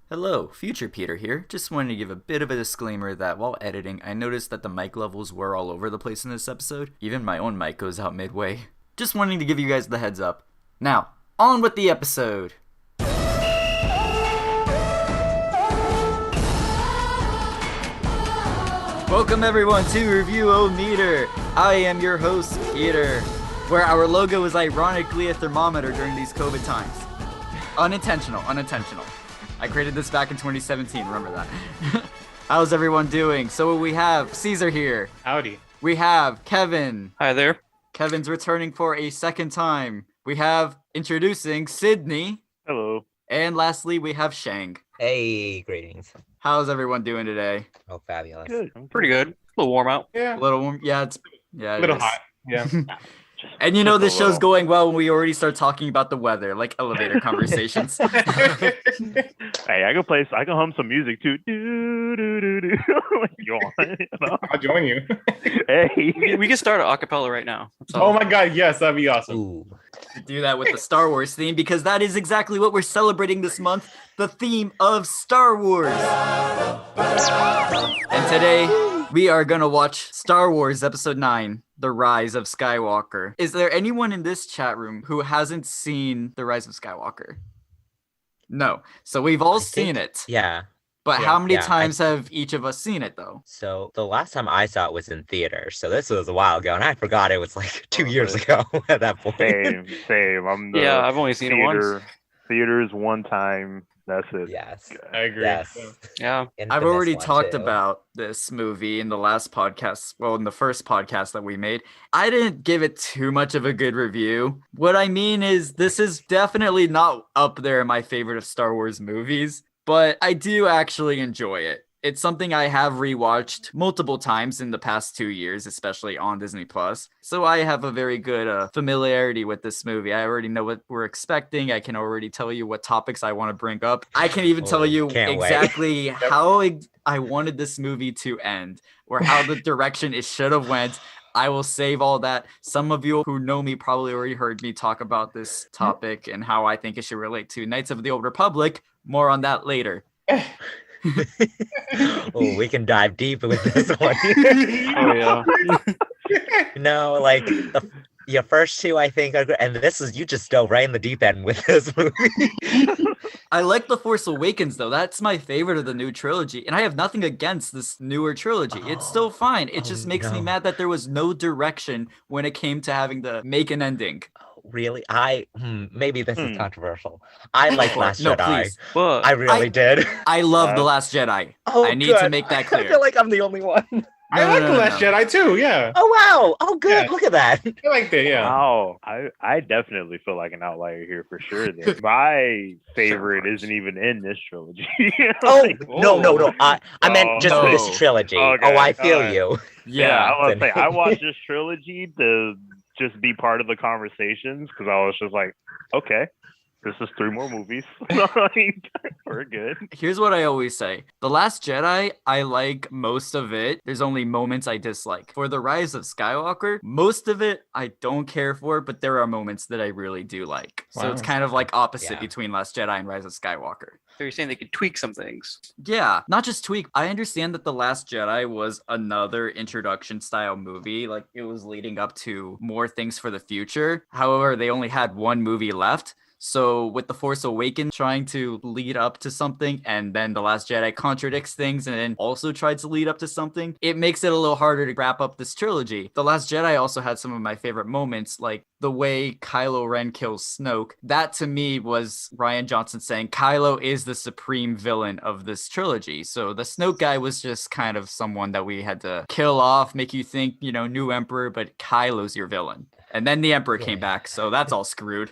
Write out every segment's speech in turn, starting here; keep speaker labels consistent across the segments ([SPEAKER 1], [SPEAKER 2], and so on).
[SPEAKER 1] Hello, Future Peter here. Just wanted to give a bit of a disclaimer that while editing, I noticed that the mic levels were all over the place in this episode. Even my own mic goes out midway. Just wanting to give you guys the heads up. Now, on with the episode! Welcome everyone to Review-O-Meter. I am your host, Peter, where our logo is ironically a thermometer during these COVID times. Unintentional. I created this back in 2017, remember that. How's everyone doing? So we have Cesar here.
[SPEAKER 2] Howdy.
[SPEAKER 1] We have Kevin.
[SPEAKER 3] Hi there.
[SPEAKER 1] Kevin's returning for a second time. We have introducing Sydney.
[SPEAKER 2] Hello.
[SPEAKER 1] And lastly, we have Shang.
[SPEAKER 4] Hey, greetings.
[SPEAKER 1] How's everyone doing today?
[SPEAKER 4] Oh, fabulous.
[SPEAKER 2] Good.
[SPEAKER 3] Pretty good. A little warm out.
[SPEAKER 2] Yeah.
[SPEAKER 1] A little warm? Yeah, it
[SPEAKER 2] A little
[SPEAKER 1] is.
[SPEAKER 2] hot. Yeah.
[SPEAKER 1] And you know this
[SPEAKER 2] Just a
[SPEAKER 1] show's
[SPEAKER 2] little.
[SPEAKER 1] going well when we already start talking about the weather, like elevator conversations.
[SPEAKER 2] Hey, I can hum some music too. Do, do, do, do. You want?
[SPEAKER 5] I'll join you.
[SPEAKER 2] Hey.
[SPEAKER 3] We can start an acapella right now. So,
[SPEAKER 5] Oh my god, yes, that'd be awesome.
[SPEAKER 4] Ooh.
[SPEAKER 1] Do that with the Star Wars theme because that is exactly what we're celebrating this month, the theme of Star Wars. And today we are going to watch Star Wars Episode 9, The Rise of Skywalker. Is there anyone in this chat room who hasn't seen The Rise of Skywalker? No. So we've all seen it.
[SPEAKER 4] Yeah.
[SPEAKER 1] But
[SPEAKER 4] Yeah,
[SPEAKER 1] how many
[SPEAKER 4] yeah,
[SPEAKER 1] times have each of us seen it though?
[SPEAKER 4] So the last time I saw it was in theater. So this was a while ago, and I forgot it was like 2 years ago at that point.
[SPEAKER 2] Same. I'm the
[SPEAKER 3] yeah, I've only seen it once.
[SPEAKER 2] Theaters one time. That's it.
[SPEAKER 4] Yes.
[SPEAKER 5] I agree.
[SPEAKER 4] Yes.
[SPEAKER 3] Yeah.
[SPEAKER 1] I've
[SPEAKER 4] Infamous
[SPEAKER 1] already
[SPEAKER 4] one,
[SPEAKER 1] talked
[SPEAKER 4] too.
[SPEAKER 1] about this movie in the last podcast, well, in the first podcast that we made. I didn't give it too much of a good review. What I mean is this is definitely not up there in my favorite of Star Wars movies, but I do actually enjoy it. It's something I have rewatched multiple times in the past 2 years, especially on Disney Plus. So I have a very good familiarity with this movie. I already know what we're expecting. I can already tell you what topics I want to bring up. I can even tell you
[SPEAKER 4] can't wait.
[SPEAKER 1] exactly how I wanted this movie to end or how the direction it should have went. I will save all that. Some of you who know me probably already heard me talk about this topic and how I think it should relate to Knights of the Old Republic. More on that later.
[SPEAKER 4] Oh, we can dive deep with this one.
[SPEAKER 3] Oh yeah.
[SPEAKER 4] No, like your first two, I think, are good, and this is you just dove right in the deep end with this movie.
[SPEAKER 1] I like The Force Awakens, though. That's my favorite of the new trilogy. And I have nothing against this newer trilogy. It's still fine. It just makes me
[SPEAKER 4] no.
[SPEAKER 1] mad that there was no direction when it came to having to make an ending.
[SPEAKER 4] Really, maybe this is controversial. I like Last
[SPEAKER 1] No,
[SPEAKER 4] Jedi.
[SPEAKER 1] please.
[SPEAKER 3] But
[SPEAKER 4] I really did.
[SPEAKER 1] I love The Last Jedi.
[SPEAKER 4] Oh,
[SPEAKER 1] I need to
[SPEAKER 4] good.
[SPEAKER 1] make that
[SPEAKER 4] I
[SPEAKER 1] clear.
[SPEAKER 4] feel like I'm the only one.
[SPEAKER 5] I like The Last Jedi too, yeah.
[SPEAKER 4] Oh wow! Oh good!
[SPEAKER 5] Yeah.
[SPEAKER 4] Look at that.
[SPEAKER 5] I liked it, yeah.
[SPEAKER 2] Wow. I definitely feel like an outlier here for sure. Then. My favorite isn't even in this trilogy.
[SPEAKER 4] Oh
[SPEAKER 2] Like,
[SPEAKER 4] no! I meant just
[SPEAKER 1] no.
[SPEAKER 4] this trilogy.
[SPEAKER 2] Okay,
[SPEAKER 4] Oh, I feel
[SPEAKER 2] alright.
[SPEAKER 4] you.
[SPEAKER 1] Yeah.
[SPEAKER 2] I was say I watched this trilogy to just be part of the conversations because I was just like, okay, this is 3 more movies. Like, we're good.
[SPEAKER 1] Here's what I always say. The Last Jedi, I like most of it. There's only moments I dislike. For The Rise of Skywalker, most of it I don't care for, but there are moments that I really do like. So
[SPEAKER 5] Wow.
[SPEAKER 1] it's kind of like opposite
[SPEAKER 4] Yeah.
[SPEAKER 1] between Last Jedi and Rise of Skywalker.
[SPEAKER 3] so you're saying they could tweak some things.
[SPEAKER 1] Yeah, not just tweak. I understand that The Last Jedi was another introduction style movie. Like it was leading up to more things for the future. However, they only had one movie left. So with The Force Awakens trying to lead up to something and then The Last Jedi contradicts things and then also tried to lead up to something, it makes it a little harder to wrap up this trilogy. The Last Jedi also had some of my favorite moments, like the way Kylo Ren kills Snoke. That to me was Ryan Johnson saying Kylo is the supreme villain of this trilogy. So the Snoke guy was just kind of someone that we had to kill off, make you think, new Emperor, but Kylo's your villain. And then the Emperor came back, so that's all screwed.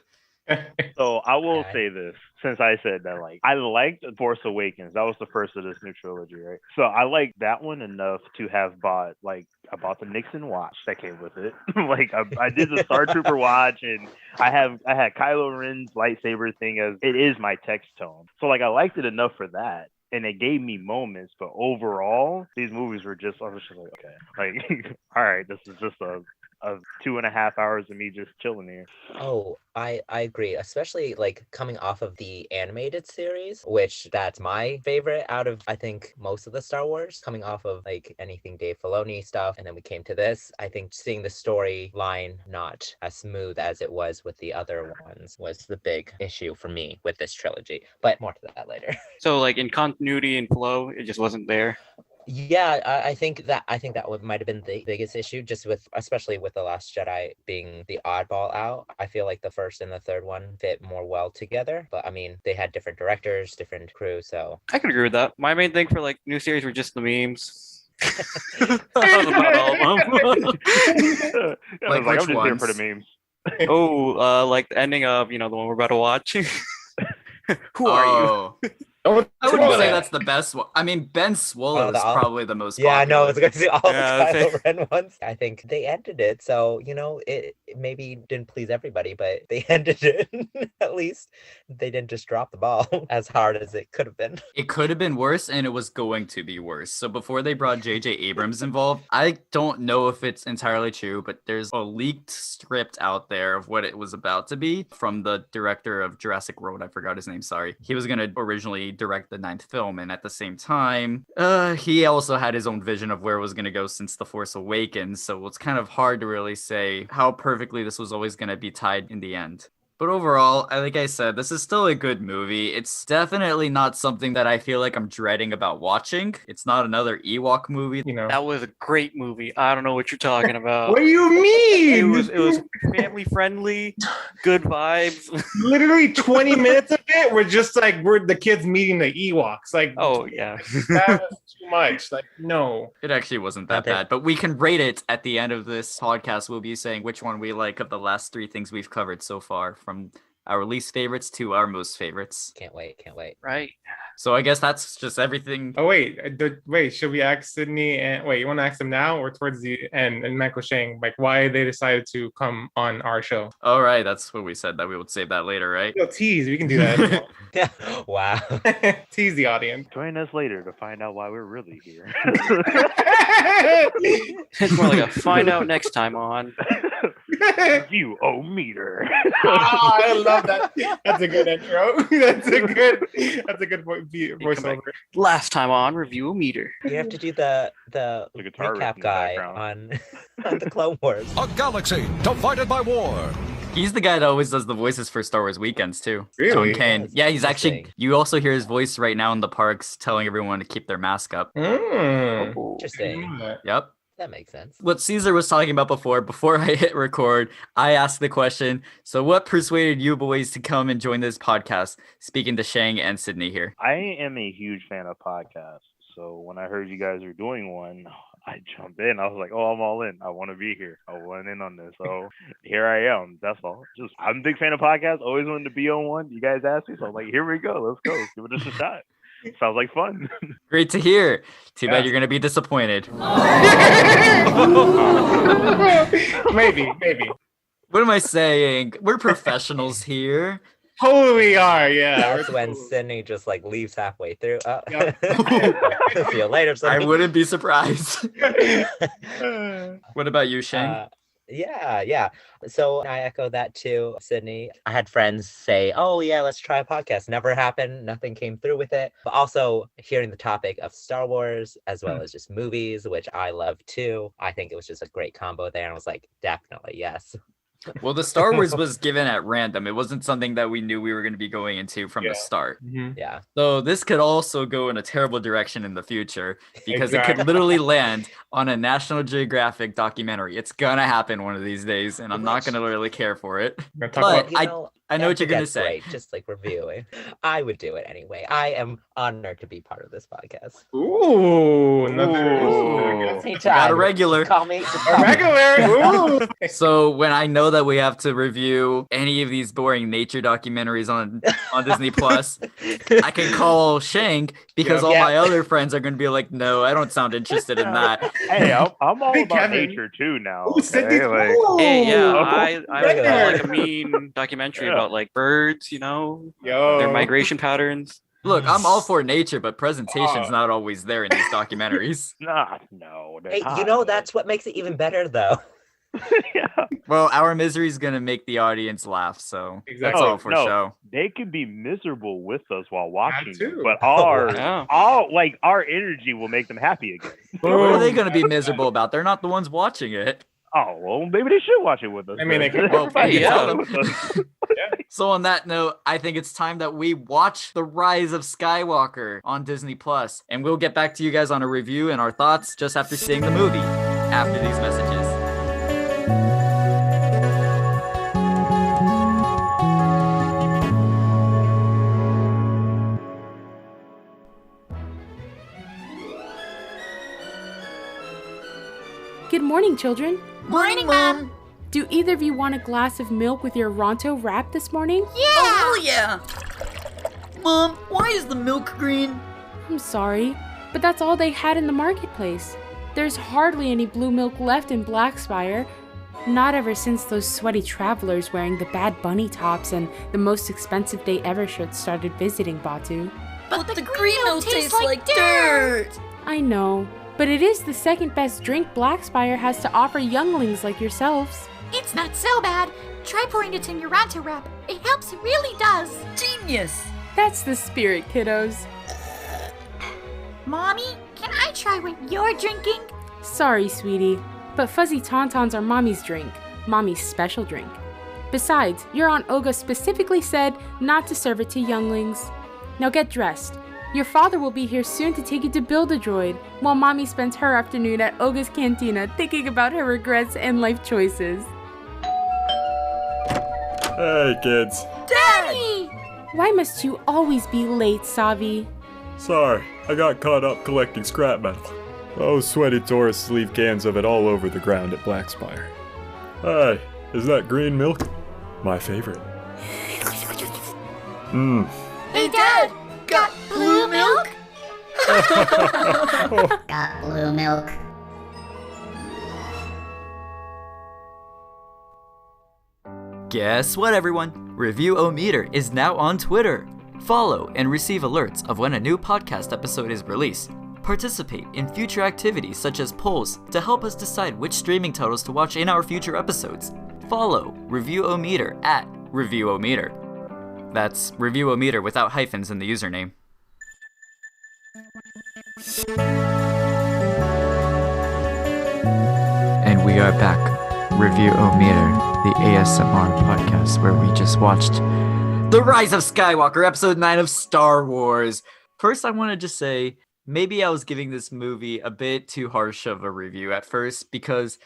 [SPEAKER 2] So I will
[SPEAKER 4] Okay.
[SPEAKER 2] say this, since I said that, like, I liked Force Awakens. That was the first of this new trilogy, right? So I liked that one enough to have bought, like, I bought the Nixon watch that came with it. Like, I did the Star Trooper watch, and I had Kylo Ren's lightsaber thing as it is my text tone. So like, I liked it enough for that. And it gave me moments, but overall, these movies were just, I was just like, okay, like, all right, this is just a of 2.5 hours of me just chilling here.
[SPEAKER 4] Oh, I agree, especially like coming off of the animated series, which that's my favorite out of I think most of the Star Wars, coming off of like anything Dave Filoni stuff, and then we came to this. I think seeing the storyline not as smooth as it was with the other ones was the big issue for me with this trilogy. But more to that later.
[SPEAKER 3] So like in continuity and flow, it just wasn't there.
[SPEAKER 4] Yeah, I think that might have been the biggest issue, just with especially with The Last Jedi being the oddball out. I feel like the first and the third one fit more well together, but I mean they had different directors, different crew, so
[SPEAKER 3] I could agree with that. My main thing for like new series were just the memes. About all of them.
[SPEAKER 2] I
[SPEAKER 1] Like,
[SPEAKER 2] was like,
[SPEAKER 1] which
[SPEAKER 2] I'm just here
[SPEAKER 1] ones?
[SPEAKER 2] for the memes.
[SPEAKER 3] Like the ending of the one we're about to watch. Who are you?
[SPEAKER 1] Oh.
[SPEAKER 5] Don't
[SPEAKER 1] I wouldn't
[SPEAKER 5] spoil
[SPEAKER 1] say
[SPEAKER 5] it.
[SPEAKER 1] that's the best one. I mean, Ben Swallow is
[SPEAKER 4] the-
[SPEAKER 1] probably the most
[SPEAKER 4] yeah, I know
[SPEAKER 1] popular.
[SPEAKER 4] it's gonna see all
[SPEAKER 3] Yeah,
[SPEAKER 4] the Kylo Ren ones. I think they ended it, so it maybe didn't please everybody, but they ended it. At least they didn't just drop the ball as hard as it could have been.
[SPEAKER 1] It could have been worse, and it was going to be worse. So before they brought J.J. Abrams involved, I don't know if it's entirely true, but there's a leaked script out there of what it was about to be from the director of Jurassic World. I forgot his name, sorry. He was going to originally direct the 9th film, and at the same time, he also had his own vision of where it was going to go since The Force Awakens, so it's kind of hard to really say how perfectly this was always going to be tied in the end. But overall, like I said, this is still a good movie. It's definitely not something that I feel like I'm dreading about watching. It's not another Ewok movie.
[SPEAKER 3] That was a great movie. I don't know what you're talking about.
[SPEAKER 5] What do you mean?
[SPEAKER 3] It was family friendly, good vibes.
[SPEAKER 5] Literally 20 minutes of it were just like we're the kids meeting the Ewoks. Like,
[SPEAKER 3] Oh yeah.
[SPEAKER 5] that was too much. Like, no.
[SPEAKER 1] It actually wasn't that
[SPEAKER 4] Okay.
[SPEAKER 1] bad, but we can rate it at the end of this podcast. We'll be saying which one we like of the last 3 things we've covered so far, from our least favorites to our most favorites.
[SPEAKER 4] Can't wait.
[SPEAKER 3] Right.
[SPEAKER 1] So I guess that's just everything.
[SPEAKER 5] Oh, wait. Should we ask Sydney? And wait, you want to ask them now or towards the end? And Michael Shang, like, why they decided to come on our show?
[SPEAKER 1] All right, that's what we said, that we would save that later, right?
[SPEAKER 5] Yo, tease. We can do that.
[SPEAKER 4] Yeah. Wow.
[SPEAKER 5] Tease the audience.
[SPEAKER 2] Join us later to find out why we're really here.
[SPEAKER 3] It's more like a find out next time on.
[SPEAKER 2] You owe meter.
[SPEAKER 5] I love that. That's a good intro. That's a good voiceover.
[SPEAKER 3] Last time on Review a Meter.
[SPEAKER 4] You have to do the
[SPEAKER 2] The guitar riff in
[SPEAKER 4] recap
[SPEAKER 2] the
[SPEAKER 4] guy
[SPEAKER 2] background.
[SPEAKER 4] on the Clone Wars.
[SPEAKER 6] A galaxy divided by war.
[SPEAKER 1] He's the guy that always does the voices for Star Wars Weekends too.
[SPEAKER 5] Really?
[SPEAKER 1] John Kane.
[SPEAKER 4] Yes,
[SPEAKER 1] Yeah, he's actually.
[SPEAKER 4] interesting.
[SPEAKER 1] You also hear his voice right now in the parks, telling everyone to keep their mask up.
[SPEAKER 4] Interesting.
[SPEAKER 1] Yep.
[SPEAKER 4] That makes sense.
[SPEAKER 1] What Cesar was talking about before I hit record, I asked the question, so what persuaded you boys to come and join this podcast? Speaking to Shang and Sydney here.
[SPEAKER 2] I am a huge fan of podcasts. So when I heard you guys are doing one, I jumped in. I was like, oh, I'm all in. I want to be here. I want in on this. So here I am. That's all. I'm a big fan of podcasts. Always wanted to be on one. You guys asked me. So I'm like, here we go. Let's go. Give it a shot. Sounds like fun.
[SPEAKER 1] Great to hear. Too
[SPEAKER 5] Yeah.
[SPEAKER 1] bad you're going to be disappointed.
[SPEAKER 5] Maybe.
[SPEAKER 1] What am I saying? We're professionals here.
[SPEAKER 5] Oh, we are. Yeah.
[SPEAKER 4] That's when Sydney just like leaves halfway through. Oh.
[SPEAKER 5] Yep.
[SPEAKER 4] See you later,
[SPEAKER 1] I
[SPEAKER 4] Sydney.
[SPEAKER 1] wouldn't be surprised. What about you, Shang?
[SPEAKER 4] Yeah. So I echo that too, Sydney. I had friends say, oh, yeah, let's try a podcast. Never happened. Nothing came through with it. But also hearing the topic of Star Wars as well as just movies, which I love too. I think it was just a great combo there. And I was like, definitely, yes.
[SPEAKER 1] Well, the Star Wars was given at random. It wasn't something that we knew we were going to be going into from
[SPEAKER 5] Yeah.
[SPEAKER 1] the start.
[SPEAKER 5] Mhm.
[SPEAKER 4] Yeah.
[SPEAKER 1] So this could also go in a terrible direction in the future because it
[SPEAKER 5] Exactly.
[SPEAKER 1] could literally land on a National Geographic documentary. It's going to happen one of these days, and I'm not going to really care for it.
[SPEAKER 5] We're gonna talk
[SPEAKER 1] But
[SPEAKER 5] about-
[SPEAKER 4] You
[SPEAKER 1] I-
[SPEAKER 4] know,
[SPEAKER 1] I know what you're going to
[SPEAKER 4] that's
[SPEAKER 1] say.
[SPEAKER 4] great, just like reviewing. I would do it anyway. I am honored to be part of this podcast.
[SPEAKER 5] Ooh, another.
[SPEAKER 1] Ooh.
[SPEAKER 4] Anytime.
[SPEAKER 1] We got a regular.
[SPEAKER 4] Call me. just
[SPEAKER 5] A
[SPEAKER 4] call me.
[SPEAKER 5] regular. Ooh.
[SPEAKER 1] So when I know that we have to review any of these boring nature documentaries on Disney Plus, I can call Shang because
[SPEAKER 5] Yeah.
[SPEAKER 1] all
[SPEAKER 4] Yeah.
[SPEAKER 1] my other friends are going to be like, no, I don't sound interested in that.
[SPEAKER 2] Hey, I'm all
[SPEAKER 5] Hey,
[SPEAKER 2] about
[SPEAKER 5] Kevin.
[SPEAKER 2] nature too now.
[SPEAKER 5] Ooh, Sydney.
[SPEAKER 2] Okay? Like,
[SPEAKER 5] Ooh.
[SPEAKER 3] Hey, yeah,
[SPEAKER 2] Oh,
[SPEAKER 3] I
[SPEAKER 5] regular.
[SPEAKER 3] like a mean documentary
[SPEAKER 2] Yeah.
[SPEAKER 3] about like birds,
[SPEAKER 5] Yo.
[SPEAKER 3] their migration patterns.
[SPEAKER 1] Look, I'm all for nature, but presentation's
[SPEAKER 5] Oh.
[SPEAKER 1] not always there in these documentaries.
[SPEAKER 2] nah, no. they're
[SPEAKER 4] Hey,
[SPEAKER 2] not,
[SPEAKER 4] you know
[SPEAKER 2] but-
[SPEAKER 4] that's what makes it even better, though.
[SPEAKER 2] Yeah.
[SPEAKER 1] Well, our misery is gonna make the audience laugh, so that's
[SPEAKER 5] Exactly.
[SPEAKER 1] all for show.
[SPEAKER 2] They could be miserable with us while watching it,
[SPEAKER 5] too.
[SPEAKER 2] but
[SPEAKER 3] Yeah.
[SPEAKER 2] our energy will make them happy again.
[SPEAKER 1] What are they gonna be miserable about? They're not the ones watching it.
[SPEAKER 2] Oh well, maybe they should watch it with us.
[SPEAKER 5] I mean,
[SPEAKER 2] then.
[SPEAKER 5] they could-
[SPEAKER 1] Well,
[SPEAKER 2] Everybody
[SPEAKER 3] yeah.
[SPEAKER 2] watch it with us.
[SPEAKER 1] So on that note, I think it's time that we watch The Rise of Skywalker on Disney Plus, and we'll get back to you guys on a review and our thoughts just after seeing the movie. After these messages.
[SPEAKER 7] Good morning, children.
[SPEAKER 8] Morning, Mom.
[SPEAKER 7] Do either of you want a glass of milk with your Ronto wrap this morning?
[SPEAKER 8] Yeah.
[SPEAKER 9] Oh, hell yeah! Mom, why is the milk green?
[SPEAKER 7] I'm sorry, but that's all they had in the marketplace. There's hardly any blue milk left in Blackspire. Not ever since those sweaty travelers wearing the bad bunny tops and the most expensive day ever shirts started visiting Batu.
[SPEAKER 9] But the green milk tastes like dirt!
[SPEAKER 7] I know, but it is the second best drink Blackspire has to offer younglings like yourselves.
[SPEAKER 8] It's not so bad. Try pouring it in your Ronto wrap. It helps, it really does.
[SPEAKER 9] Genius!
[SPEAKER 7] That's the spirit, kiddos.
[SPEAKER 8] Mommy, can I try what you're drinking?
[SPEAKER 7] Sorry, sweetie, but fuzzy tauntauns are Mommy's drink, Mommy's special drink. Besides, your Aunt Olga specifically said not to serve it to younglings. Now get dressed. Your father will be here soon to take you to Build-A-Droid, while Mommy spends her afternoon at Olga's Cantina thinking about her regrets and life choices.
[SPEAKER 10] Hey, kids.
[SPEAKER 8] Daddy!
[SPEAKER 7] Why must you always be late, Savi?
[SPEAKER 10] Sorry, I got caught up collecting scrap metal. Those sweaty tourists leave cans of it all over the ground at Blackspire. Hey, is that green milk? My favorite. Mmm.
[SPEAKER 8] Hey, Dad! Got blue milk?
[SPEAKER 11] Got blue milk.
[SPEAKER 1] Guess what, everyone? Review-O-Meter is now on Twitter. Follow and receive alerts of when a new podcast episode is released. Participate in future activities such as polls to help us decide which streaming titles to watch in our future episodes. Follow Review-O-Meter at Review-O-Meter. That's Review-O-Meter without hyphens in the username. And we are back. Review-O-Meter, the ASMR podcast where we just watched The Rise of Skywalker, episode 9 of Star Wars. First, I want to just say, maybe I was giving this movie a bit too harsh of a review at first, because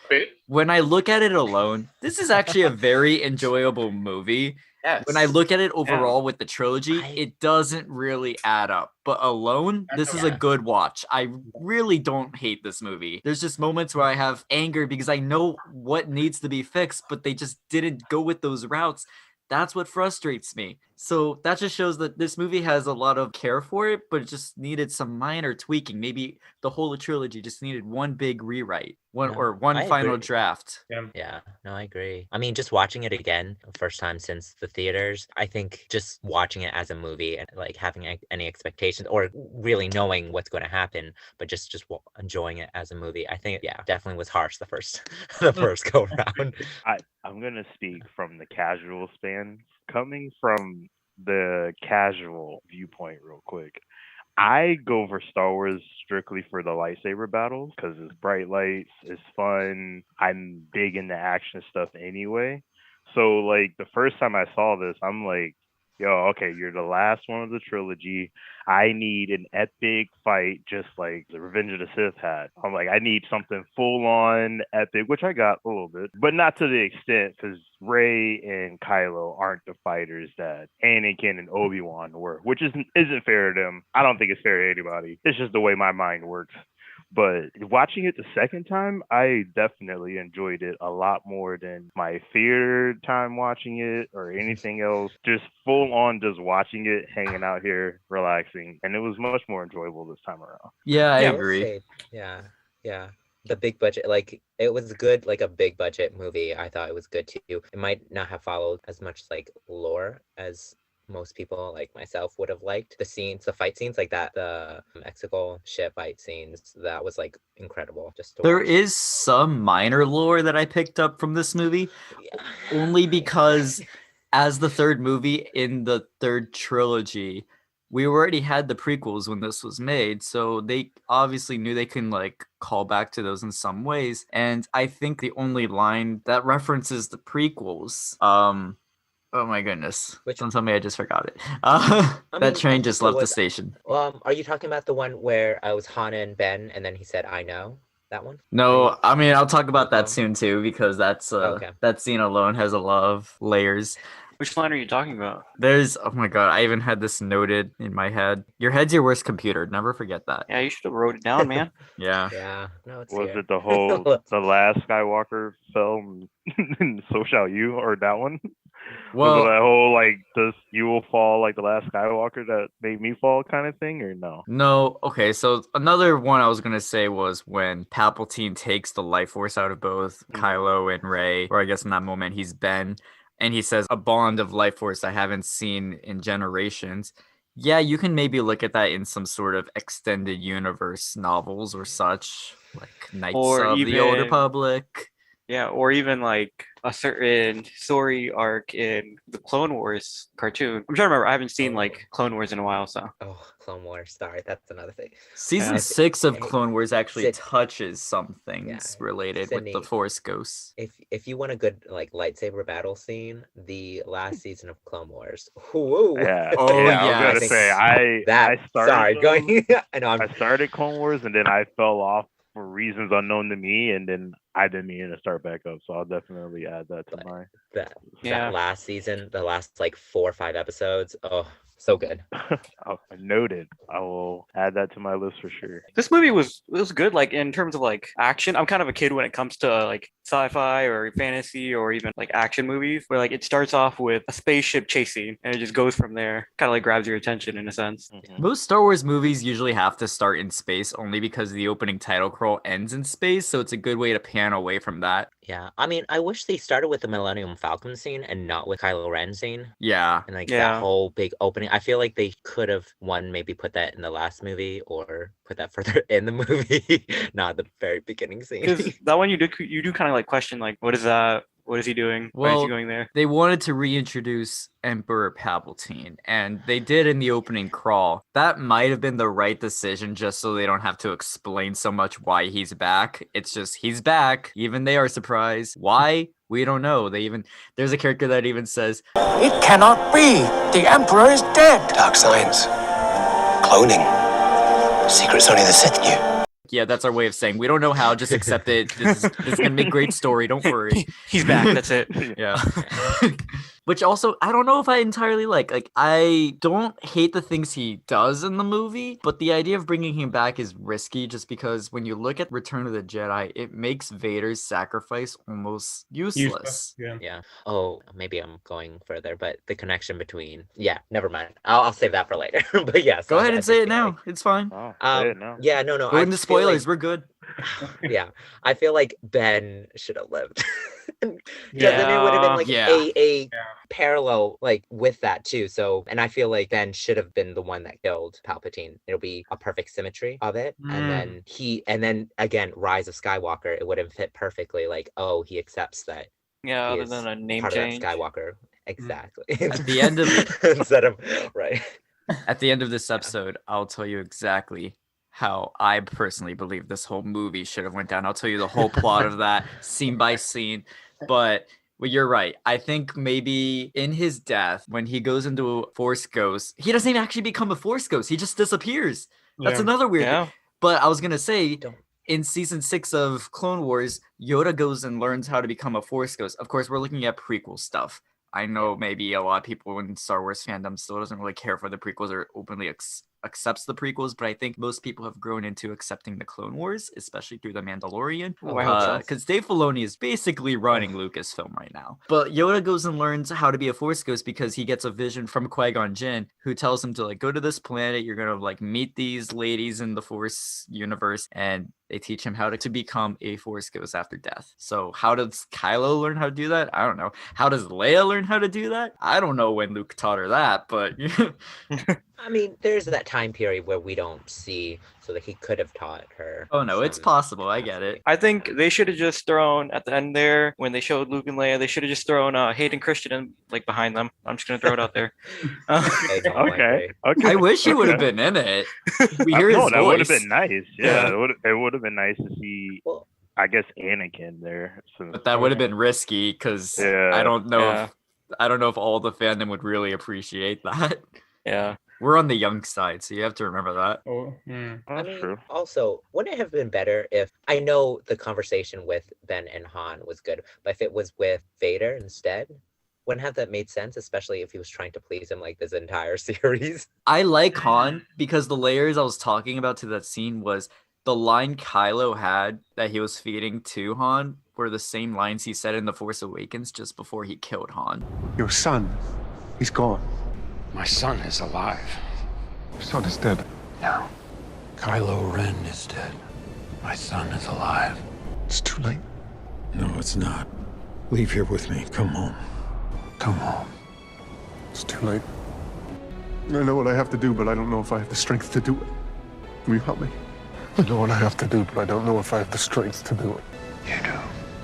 [SPEAKER 1] when I look at it alone, this is actually a very enjoyable movie.
[SPEAKER 3] Yes.
[SPEAKER 1] When I look at it overall with the trilogy, it doesn't really add up. But alone, this is a good watch. I really don't hate this movie. There's just moments where I have anger because I know what needs to be fixed, but they just didn't go with those routes. That's what frustrates me. So that just shows that this movie has a lot of care for it, but it just needed some minor tweaking. Maybe the whole trilogy just needed one big rewrite, one
[SPEAKER 4] I
[SPEAKER 1] final
[SPEAKER 4] agree.
[SPEAKER 1] draft.
[SPEAKER 4] Yeah, no, I agree. I mean, just watching it again, first time since the theaters, I think just watching it as a movie and like having any expectations or really knowing what's going to happen, but just enjoying it as a movie, I think, yeah, definitely was harsh the first go round.
[SPEAKER 2] I'm gonna speak from the casual stance, coming from the casual viewpoint real quick. I go for Star Wars strictly for the lightsaber battles because it's bright lights, it's fun. I'm big into action stuff anyway. So like the first time I saw this, I'm like, yo, okay, you're the last one of the trilogy. I need an epic fight just like the Revenge of the Sith had. I'm like, I need something full on epic, which I got a little bit, but not to the extent because Rey and Kylo aren't the fighters that Anakin and Obi-Wan were, which isn't fair to them. I don't think it's fair to anybody. It's just the way my mind works. But watching it the second time, I definitely enjoyed it a lot more than my theater time watching it or anything else. Just full on just watching it, hanging out here, relaxing. And it was much more enjoyable this time around.
[SPEAKER 1] Yeah, I
[SPEAKER 4] Yeah, would
[SPEAKER 1] agree.
[SPEAKER 4] say, yeah. The big budget, like it was good, like a big budget movie. I thought it was good too. It might not have followed as much like lore as most people like myself would have liked. The fight scenes like that, the Mexico ship fight scenes, that was like incredible just to
[SPEAKER 1] There
[SPEAKER 4] watch.
[SPEAKER 1] is some minor lore that I picked up from this movie,
[SPEAKER 4] Yeah.
[SPEAKER 1] only because as the third movie in the third trilogy, we already had the prequels when this was made, so they obviously knew they can like call back to those in some ways. And I think the only line that references the prequels, oh my goodness, don't tell me I just forgot it. That train just left the station.
[SPEAKER 4] Are you talking about the one where I was Han and Ben, and then he said, "I know"? That one?
[SPEAKER 1] No, I mean I'll talk about that soon too, because that's
[SPEAKER 4] Okay.
[SPEAKER 1] that scene alone has a lot of layers.
[SPEAKER 3] Which line are you talking about?
[SPEAKER 1] There's, oh my god, I even had this noted in my head. Your head's your worst computer. Never forget that.
[SPEAKER 3] Yeah, you should have wrote it down, man.
[SPEAKER 1] Yeah.
[SPEAKER 4] Yeah. No, it's
[SPEAKER 2] Was
[SPEAKER 4] here.
[SPEAKER 2] it the last Skywalker film, So Shall You, or that one?
[SPEAKER 1] Well,
[SPEAKER 2] was it that whole like, you will fall like the last Skywalker that made me fall kind of thing, or no?
[SPEAKER 1] No. Okay, so another one I was gonna say was when Palpatine takes the life force out of both Kylo and Rey, or I guess in that moment he's Ben, and he says a bond of life force I haven't seen in generations. Yeah, you can maybe look at that in some sort of extended universe novels or such, like Knights of the Old Republic.
[SPEAKER 3] Yeah, or even like a certain story arc in the Clone Wars cartoon. I'm trying to remember. I haven't seen like Clone Wars in a while, so.
[SPEAKER 4] Oh, Clone Wars. Sorry, that's another thing.
[SPEAKER 1] Season 6 of Clone Wars actually touches some things related
[SPEAKER 4] Sydney,
[SPEAKER 1] with the Force Ghosts.
[SPEAKER 4] If you want a good like lightsaber battle scene, the last season of Clone Wars. Whoa.
[SPEAKER 2] Yeah.
[SPEAKER 1] Oh yeah.
[SPEAKER 2] I was gonna say I started.
[SPEAKER 4] Sorry, going.
[SPEAKER 2] I started Clone Wars and then I fell off for reasons unknown to me, and then I didn't mean to start back up. So I'll definitely add that to my.
[SPEAKER 4] That last season, the last like 4 or 5 episodes. Oh, so good.
[SPEAKER 2] Noted. I will add that to my list for sure.
[SPEAKER 3] This movie was good, like in terms of like action. I'm kind of a kid when it comes to like sci-fi or fantasy or even like action movies, where like it starts off with a spaceship chase scene and it just goes from there. Kind of like grabs your attention in a sense.
[SPEAKER 1] Most Star Wars movies usually have to start in space only because the opening title crawl ends in space, so it's a good way to pan away from that.
[SPEAKER 4] Yeah, I mean, I wish they started with the Millennium Falcon scene and not with Kylo Ren scene.
[SPEAKER 1] Yeah.
[SPEAKER 4] And like that whole big opening. I feel like they could have maybe put that in the last movie or put that further in the movie, not the very beginning scene.
[SPEAKER 3] Because that one you do kind of like question like, what is that? What is he doing? Why is he going there?
[SPEAKER 1] They wanted to reintroduce Emperor Palpatine, and they did in the opening crawl. That might have been the right decision, just so they don't have to explain so much why he's back. It's just he's back. Even they are surprised. Why? We don't know. There's a character that even says,
[SPEAKER 6] "It cannot be. The Emperor is dead." Dark science, cloning, secrets only the Sith knew.
[SPEAKER 1] Yeah, that's our way of saying we don't know how, just accept it. This is gonna make great story, don't worry.
[SPEAKER 3] He's back, that's it.
[SPEAKER 1] Yeah. Which also, I don't know if I entirely like. Like, I don't hate the things he does in the movie, but the idea of bringing him back is risky just because when you look at Return of the Jedi, it makes Vader's sacrifice almost useless.
[SPEAKER 4] Yeah. Oh, maybe I'm going further, but the connection between... Yeah, never mind. I'll save that for later. But yes.
[SPEAKER 1] Go ahead and say it now. It's fine.
[SPEAKER 2] Say it now.
[SPEAKER 4] Yeah, no.
[SPEAKER 1] Go into spoilers. We're good.
[SPEAKER 4] Yeah. I feel like Ben should have lived. Then it would have been like a parallel like with that too. So, and I feel like Ben should have been the one that killed Palpatine. It'll be a perfect symmetry of it. And then again, Rise of Skywalker, it would have fit perfectly. Like, oh, he accepts that.
[SPEAKER 3] Yeah, other than a name
[SPEAKER 4] part
[SPEAKER 3] change.
[SPEAKER 4] Of that Skywalker. Exactly.
[SPEAKER 1] At the end of
[SPEAKER 4] instead of right.
[SPEAKER 1] At the end of this episode, I'll tell you exactly how I personally believe this whole movie should have went down. I'll tell you the whole plot of that scene by scene. But well, you're right. I think maybe in his death, when he goes into a Force Ghost, he doesn't even actually become a Force Ghost. He just disappears. That's another weird thing. But I was going to say, in season 6 of Clone Wars, Yoda goes and learns how to become a Force Ghost. Of course, we're looking at prequel stuff. I know maybe a lot of people in Star Wars fandom still doesn't really care for the prequels or openly accepts the prequels, but I think most people have grown into accepting the Clone Wars, especially through The Mandalorian.
[SPEAKER 3] Oh, I hope so.
[SPEAKER 1] Because Dave Filoni is basically running Lucasfilm right now. But Yoda goes and learns how to be a Force ghost because he gets a vision from Qui-Gon Jinn, who tells him to like go to this planet. You're gonna like meet these ladies in the Force universe, and they teach him how to become a Force ghost after death. So how does Kylo learn how to do that? I don't know. How does Leia learn how to do that? I don't know when Luke taught her that, but
[SPEAKER 4] I mean, there's that time period where we don't see, so that he could have taught her.
[SPEAKER 1] oh no, it's
[SPEAKER 4] some-
[SPEAKER 1] possible. I get it.
[SPEAKER 3] I think they should have just thrown at the end there when they showed Luke and Leia. They should have just thrown Hayden Christian in, like behind them. I'm just gonna throw it out there.
[SPEAKER 4] Okay, no, I
[SPEAKER 2] Okay.
[SPEAKER 4] agree.
[SPEAKER 2] Okay.
[SPEAKER 1] I wish he would have been in it. We hear
[SPEAKER 2] No,
[SPEAKER 1] his
[SPEAKER 2] that would have
[SPEAKER 1] voice.
[SPEAKER 2] been nice. Yeah, it would have been nice to see.
[SPEAKER 4] Well,
[SPEAKER 2] I guess Anakin there. So,
[SPEAKER 1] But that would have been risky because
[SPEAKER 2] Yeah.
[SPEAKER 1] I don't know
[SPEAKER 3] Yeah.
[SPEAKER 1] if I don't know if all the fandom would really appreciate that.
[SPEAKER 3] Yeah.
[SPEAKER 1] We're on the young side, so you have to remember that.
[SPEAKER 5] Oh,
[SPEAKER 2] that's
[SPEAKER 4] I mean,
[SPEAKER 2] true.
[SPEAKER 4] also, wouldn't it have been better if I know the conversation with Ben and Han was good, but if it was with Vader instead? Wouldn't have that made sense, especially if he was trying to please him like this entire series?
[SPEAKER 1] I like Han because the layers I was talking about to that scene was the line Kylo had that he was feeding to Han were the same lines he said in The Force Awakens just before he killed Han.
[SPEAKER 6] Your son, he's gone.
[SPEAKER 11] My son is alive.
[SPEAKER 6] Your son is dead.
[SPEAKER 11] No. Kylo Ren is dead. My son is alive.
[SPEAKER 6] It's too late.
[SPEAKER 11] No, it's not. Leave here with me. Come home. Come home.
[SPEAKER 6] It's too late. I know what I have to do, but I don't know if I have the strength to do it. Will you help me? I know what I have to do, but I don't know if I have the strength to do it.
[SPEAKER 11] You do.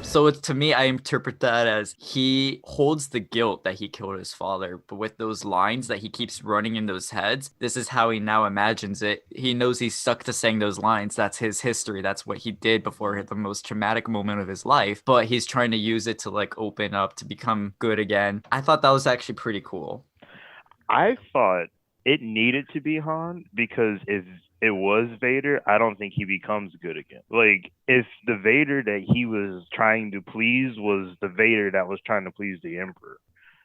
[SPEAKER 1] So to me, I interpret that as he holds the guilt that he killed his father, but with those lines that he keeps running in those heads, this is how he now imagines it. He knows he's stuck to saying those lines. That's his history. That's what he did before the most traumatic moment of his life, but he's trying to use it to like open up, to become good again. I thought that was actually pretty cool.
[SPEAKER 2] I thought it needed to be Han because if it was Vader, I don't think he becomes good again. Like, if the Vader that he was trying to please was the Vader that was trying to please the Emperor,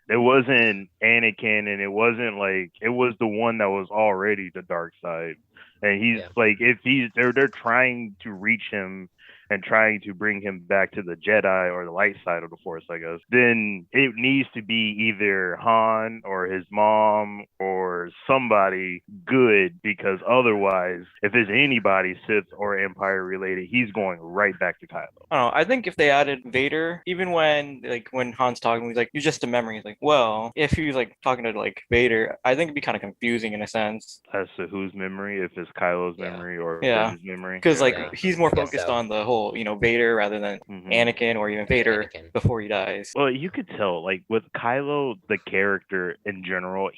[SPEAKER 2] it wasn't Anakin, and it wasn't like, it was the one that was already the dark side. And he's like, if they're trying to reach him and trying to bring him back to the Jedi or the light side of the Force, I guess, then it needs to be either Han or his mom or somebody good, because otherwise, if it's anybody Sith or Empire related, he's going right back to Kylo.
[SPEAKER 3] I don't know. I think if they added Vader, even when Han's talking, he's like, "You're just a memory." He's like, well, if he was like talking to like Vader, I think it'd be kind of confusing in a sense.
[SPEAKER 2] As to whose memory, if it's Kylo's memory or
[SPEAKER 3] Yeah.
[SPEAKER 2] Ben's memory.
[SPEAKER 3] Because like
[SPEAKER 4] Yeah.
[SPEAKER 3] he's more
[SPEAKER 4] I guess
[SPEAKER 3] focused
[SPEAKER 4] so.
[SPEAKER 3] on the whole, Vader rather than Anakin or even Vader
[SPEAKER 4] Anakin.
[SPEAKER 3] before he dies.
[SPEAKER 2] Well, you could tell, like, with Kylo, the character in general,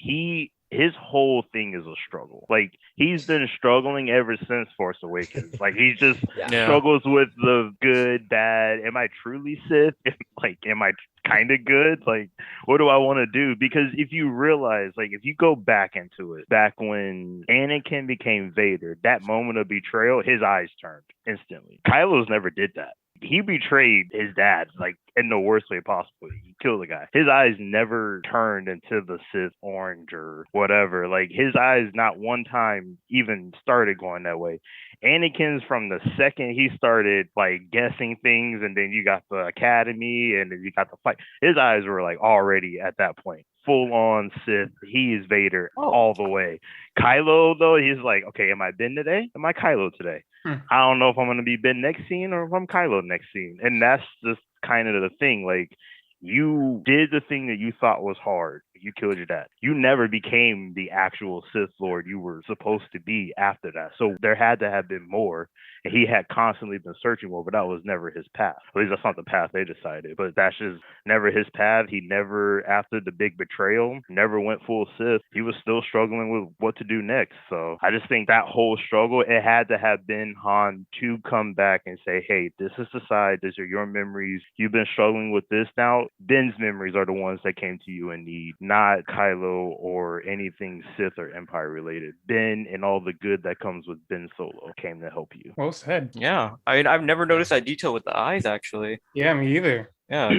[SPEAKER 2] his whole thing is a struggle. Like, he's been struggling ever since Force Awakens. Like, he just
[SPEAKER 3] Yeah.
[SPEAKER 2] struggles with the good, bad. Am I truly Sith? Like, am I kind of good? Like, what do I want to do? Because if you realize, like, if you go back into it, back when Anakin became Vader, that moment of betrayal, his eyes turned instantly. Kylo's never did that. He betrayed his dad, like, in the worst way possible. He killed the guy. His eyes never turned into the Sith orange or whatever. Like, his eyes not one time even started going that way. Anakin's, from the second he started, like, guessing things, and then you got the academy, and then you got the fight, his eyes were, like, already at that point full on Sith. He is Vader all the way. Kylo, though, he's like, okay, am I Ben today? Am I Kylo today? I don't know if I'm going to be Ben next scene or if I'm Kylo next scene. And that's just kind of the thing. Like, you did the thing that you thought was hard. You killed your dad. You never became the actual Sith Lord you were supposed to be after that. So there had to have been more. And he had constantly been searching more, but that was never his path. At least that's not the path they decided. But that's just never his path. He never, after the big betrayal, never went full Sith. He was still struggling with what to do next. So I just think that whole struggle, it had to have been Han to come back and say, hey, this is the side. These are your memories. You've been struggling with this now. Ben's memories are the ones that came to you in need, not Kylo or anything Sith or Empire related. Ben and all the good that comes with Ben Solo came to help you.
[SPEAKER 5] Well said.
[SPEAKER 3] Yeah. I mean, I've never noticed that detail with the eyes, actually.
[SPEAKER 5] Yeah, me either.
[SPEAKER 3] Yeah.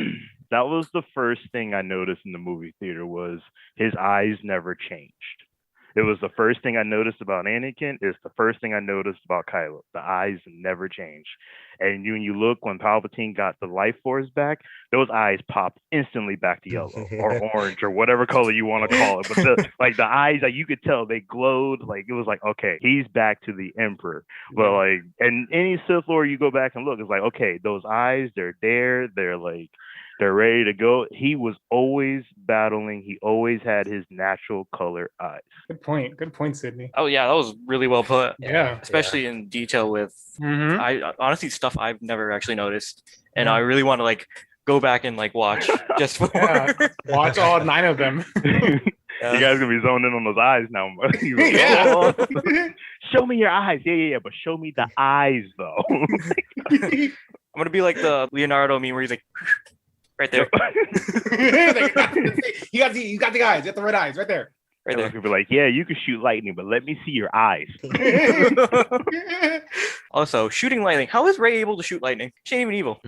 [SPEAKER 2] That was the first thing I noticed in the movie theater was his eyes never changed. It was the first thing I noticed about Anakin. It's the first thing I noticed about Kylo. The eyes never change. And when you look when Palpatine got the life force back, those eyes popped instantly back to yellow or orange or whatever color you want to call it. But the eyes, like you could tell they glowed. Like it was like, okay, he's back to the Emperor. But like, and any Sith Lord you go back and look, it's like, okay, those eyes, they're there. They're ready to go. He was always battling. He always had his natural color eyes.
[SPEAKER 5] Good point. Good point, Sydney.
[SPEAKER 3] Oh yeah, that was really well put.
[SPEAKER 5] Yeah.
[SPEAKER 3] Especially in detail with I honestly stuff I've never actually noticed. And
[SPEAKER 5] Yeah.
[SPEAKER 3] I really want to like go back and like watch just for
[SPEAKER 5] Watch all 9 of them.
[SPEAKER 2] You guys gonna be zoned in on those eyes now. You're like,
[SPEAKER 5] Yeah.
[SPEAKER 2] "Oh, show me your eyes. Yeah. But show me the eyes though.
[SPEAKER 3] I'm gonna be like the Leonardo meme where he's like right there.
[SPEAKER 5] you got the eyes. You got the red eyes right there.
[SPEAKER 3] Right
[SPEAKER 2] They're
[SPEAKER 3] there.
[SPEAKER 2] gonna be like, yeah, you can shoot lightning, but let me see your eyes.
[SPEAKER 3] Also, shooting lightning. How is Rey able to shoot lightning? She ain't even evil.